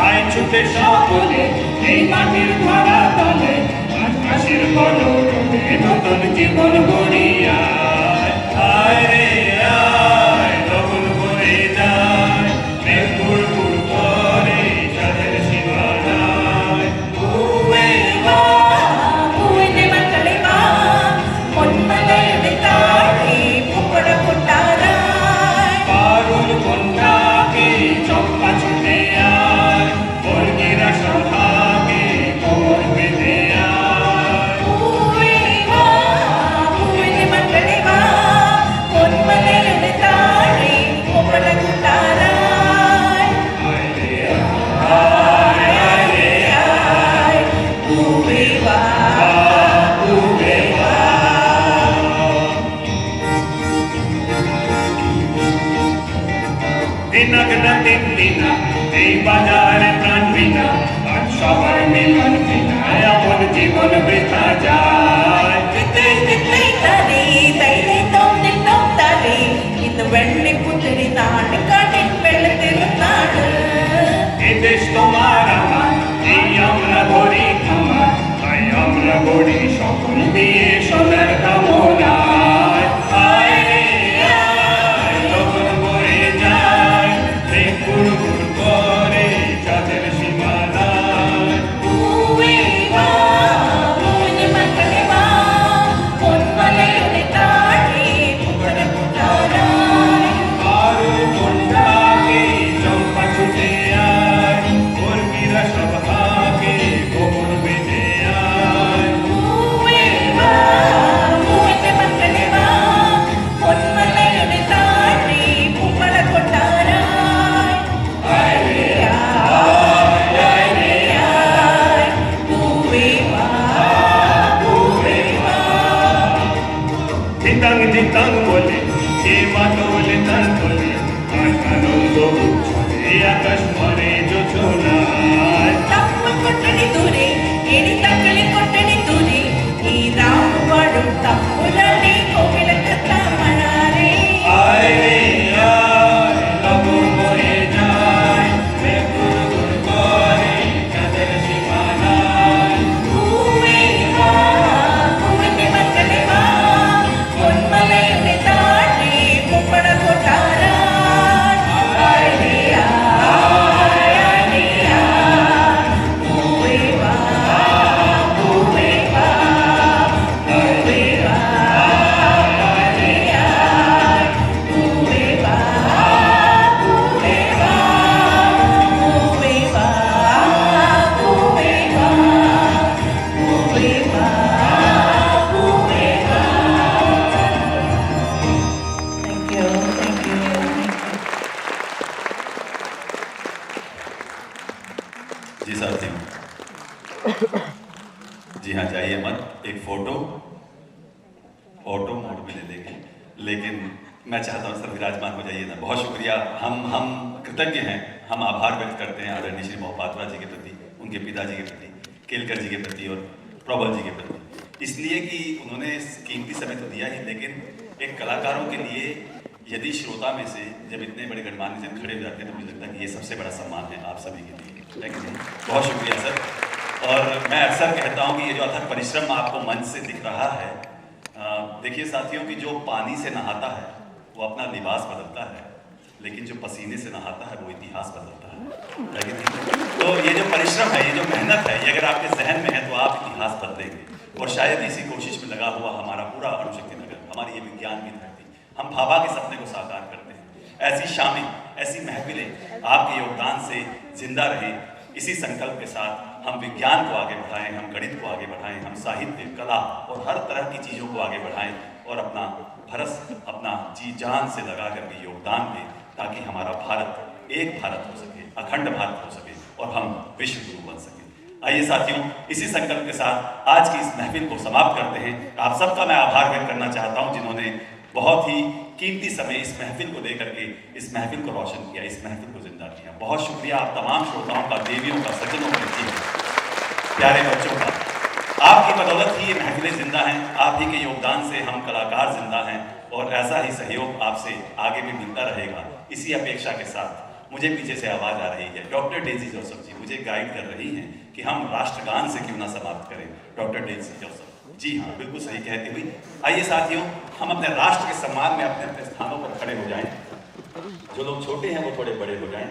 আয় ছুটে সকলে এই মাটির ধরা তলে আকাশের পলকে নতুন জীবন গড়িয়ায়. আয় রে আয়, তখন ভরে যায় মেঘ গুড় গুড় করে চাঁদের সীমানায়. দিনা এই বাজারে প্রাণ বিনা আর সবার মিলন বিনা এমন জীবন বৃথা যায় వెండి పుట్టిరి నాటి కాటికి వెళుతున్నాడు এ দেশ তোমার আমার এই আমরা গড়ি আমার তাই আমরা গড়ি সকল দিয়ে সোনার কামনায় আয় রে আয় লগন বয়ে যায় মেঘ গুড় গুড় করে চাঁদের সীমানায় పూవే వా పూని మక్కని వా పొన్మలయుని తాడి పువ్వుల పుట్టారాయ్ আরো মনটাকে চম্পা ছুটে আয় কর্মীরা সব হাকে গোবর বেঁধে আয় పూవే వా పూని మక్కని వా పొన్మలయుని తాడి పువ్వుల పుట్టారాయ్ আয় রে ఆయ్ రే ఆయ్ పూవే వా పూవే వా জিতাং জিতাং বলে কে মাতলে তার তোলে আনন্দ উচ্ছলে আকাশ ভরে যোজনায় తప్పు కొట్టని దూరే ఏడి తక్కలి కొట్టని దూరే ఈ రామువాడు తప్పులని కోవిల కథ మనారే আয় রে আয় লগন বয়ে যায় মেঘ গুড় গুড় করে চাঁদের সীমানায় పూవే వా పూవిని మక్కని వా పొన్మలయుని తాడి పుప్పడ కొట్టారా ఆయ్ రే ఆయ్ రే ఆయ్ పూవే వా పూవే వా పూవే వా ఆయ్ రే ఆయ్ పూవే వా పూవే వా పూవే వా పూవే వా పూవే వా పూవే వా థ్యాంక్ యూ जी साथियों, जी हाँ, जाइए मत, एक फोटो ऑटो मोड में ले लेंगे, लेकिन मैं चाहता हूँ सर विराजमान हो जाइए ना। बहुत शुक्रिया, हम कृतज्ञ हैं, हम आभार व्यक्त करते हैं आदरणीय श्री मोहपात्रा जी के प्रति, उनके पिताजी के प्रति, केलकर जी के प्रति और प्रबल जी के प्रति, इसलिए कि उन्होंने कीमती समय तो दिया ही, लेकिन एक कलाकारों के लिए यदि श्रोता में से जब इतने बड़े गणमान्य जन खड़े हो जाते हैं तो मुझे लगता है कि ये सबसे बड़ा सम्मान है आप सभी के लिए। थैंक यू, बहुत शुक्रिया सर। और मैं अक्सर कहता हूँ कि ये जो अथक परिश्रम आपको मंच से दिख रहा है, देखिए साथियों कि जो पानी से नहाता है वो अपना लिबास बदलता है, लेकिन जो पसीने से नहाता है वो इतिहास बदलता है कि नहीं? तो ये जो परिश्रम है, ये जो मेहनत है, ये अगर आपके जहन में है तो आप इतिहास बदलेंगे। और शायद इसी कोशिश में लगा हुआ हमारा पूरा अणुशक्ति नगर, हमारी ये विज्ञान की धरती, हम भाभा के सपने को साकार करते हैं। ऐसी शामें, ऐसी महफिलें आपके योगदान से जिंदा रहें, इसी संकल्प के साथ हम विज्ञान को आगे बढ़ाएं, हम गणित को आगे बढ़ाएं, हम साहित्य, कला और हर तरह की चीज़ों को आगे बढ़ाएं और अपना भरस, अपना जी जान से लगा करके योगदान दें, ताकि हमारा भारत एक भारत हो सके, अखंड भारत हो सके और हम विश्व गुरु बन सकें। आइए साथियों, इसी संकल्प के साथ आज की इस महफिल को समाप्त करते हैं। आप सबका मैं आभार व्यक्त करना चाहता हूँ जिन्होंने बहुत ही कीमती समय इस महफिल को देकर के इस महफिल को रोशन किया, इस महफिल को जिंदा किया। बहुत शुक्रिया आप तमाम श्रोताओं का, देवियों का, सज्जनों का, प्यारे बच्चों का। आपकी बदौलत ही ये महफिलें जिंदा हैं, आप ही के योगदान से हम कलाकार जिंदा हैं और ऐसा ही सहयोग आपसे आगे भी मिलता रहेगा। इसी अपेक्षा के साथ मुझे पीछे से आवाज़ आ रही है, डॉक्टर डेजी जोसेफ जी मुझे गाइड कर रही हैं कि हम राष्ट्रगान से क्यों ना समाप्त करें। डॉक्टर डेजी जोसेफ जी हाँ, बिल्कुल सही कहती हुई। आइए साथियों, हम अपने राष्ट्र के सम्मान में अपने अपने स्थानों पर खड़े हो जाएं। जो लोग छोटे हैं वो थोड़े बड़े हो जाएं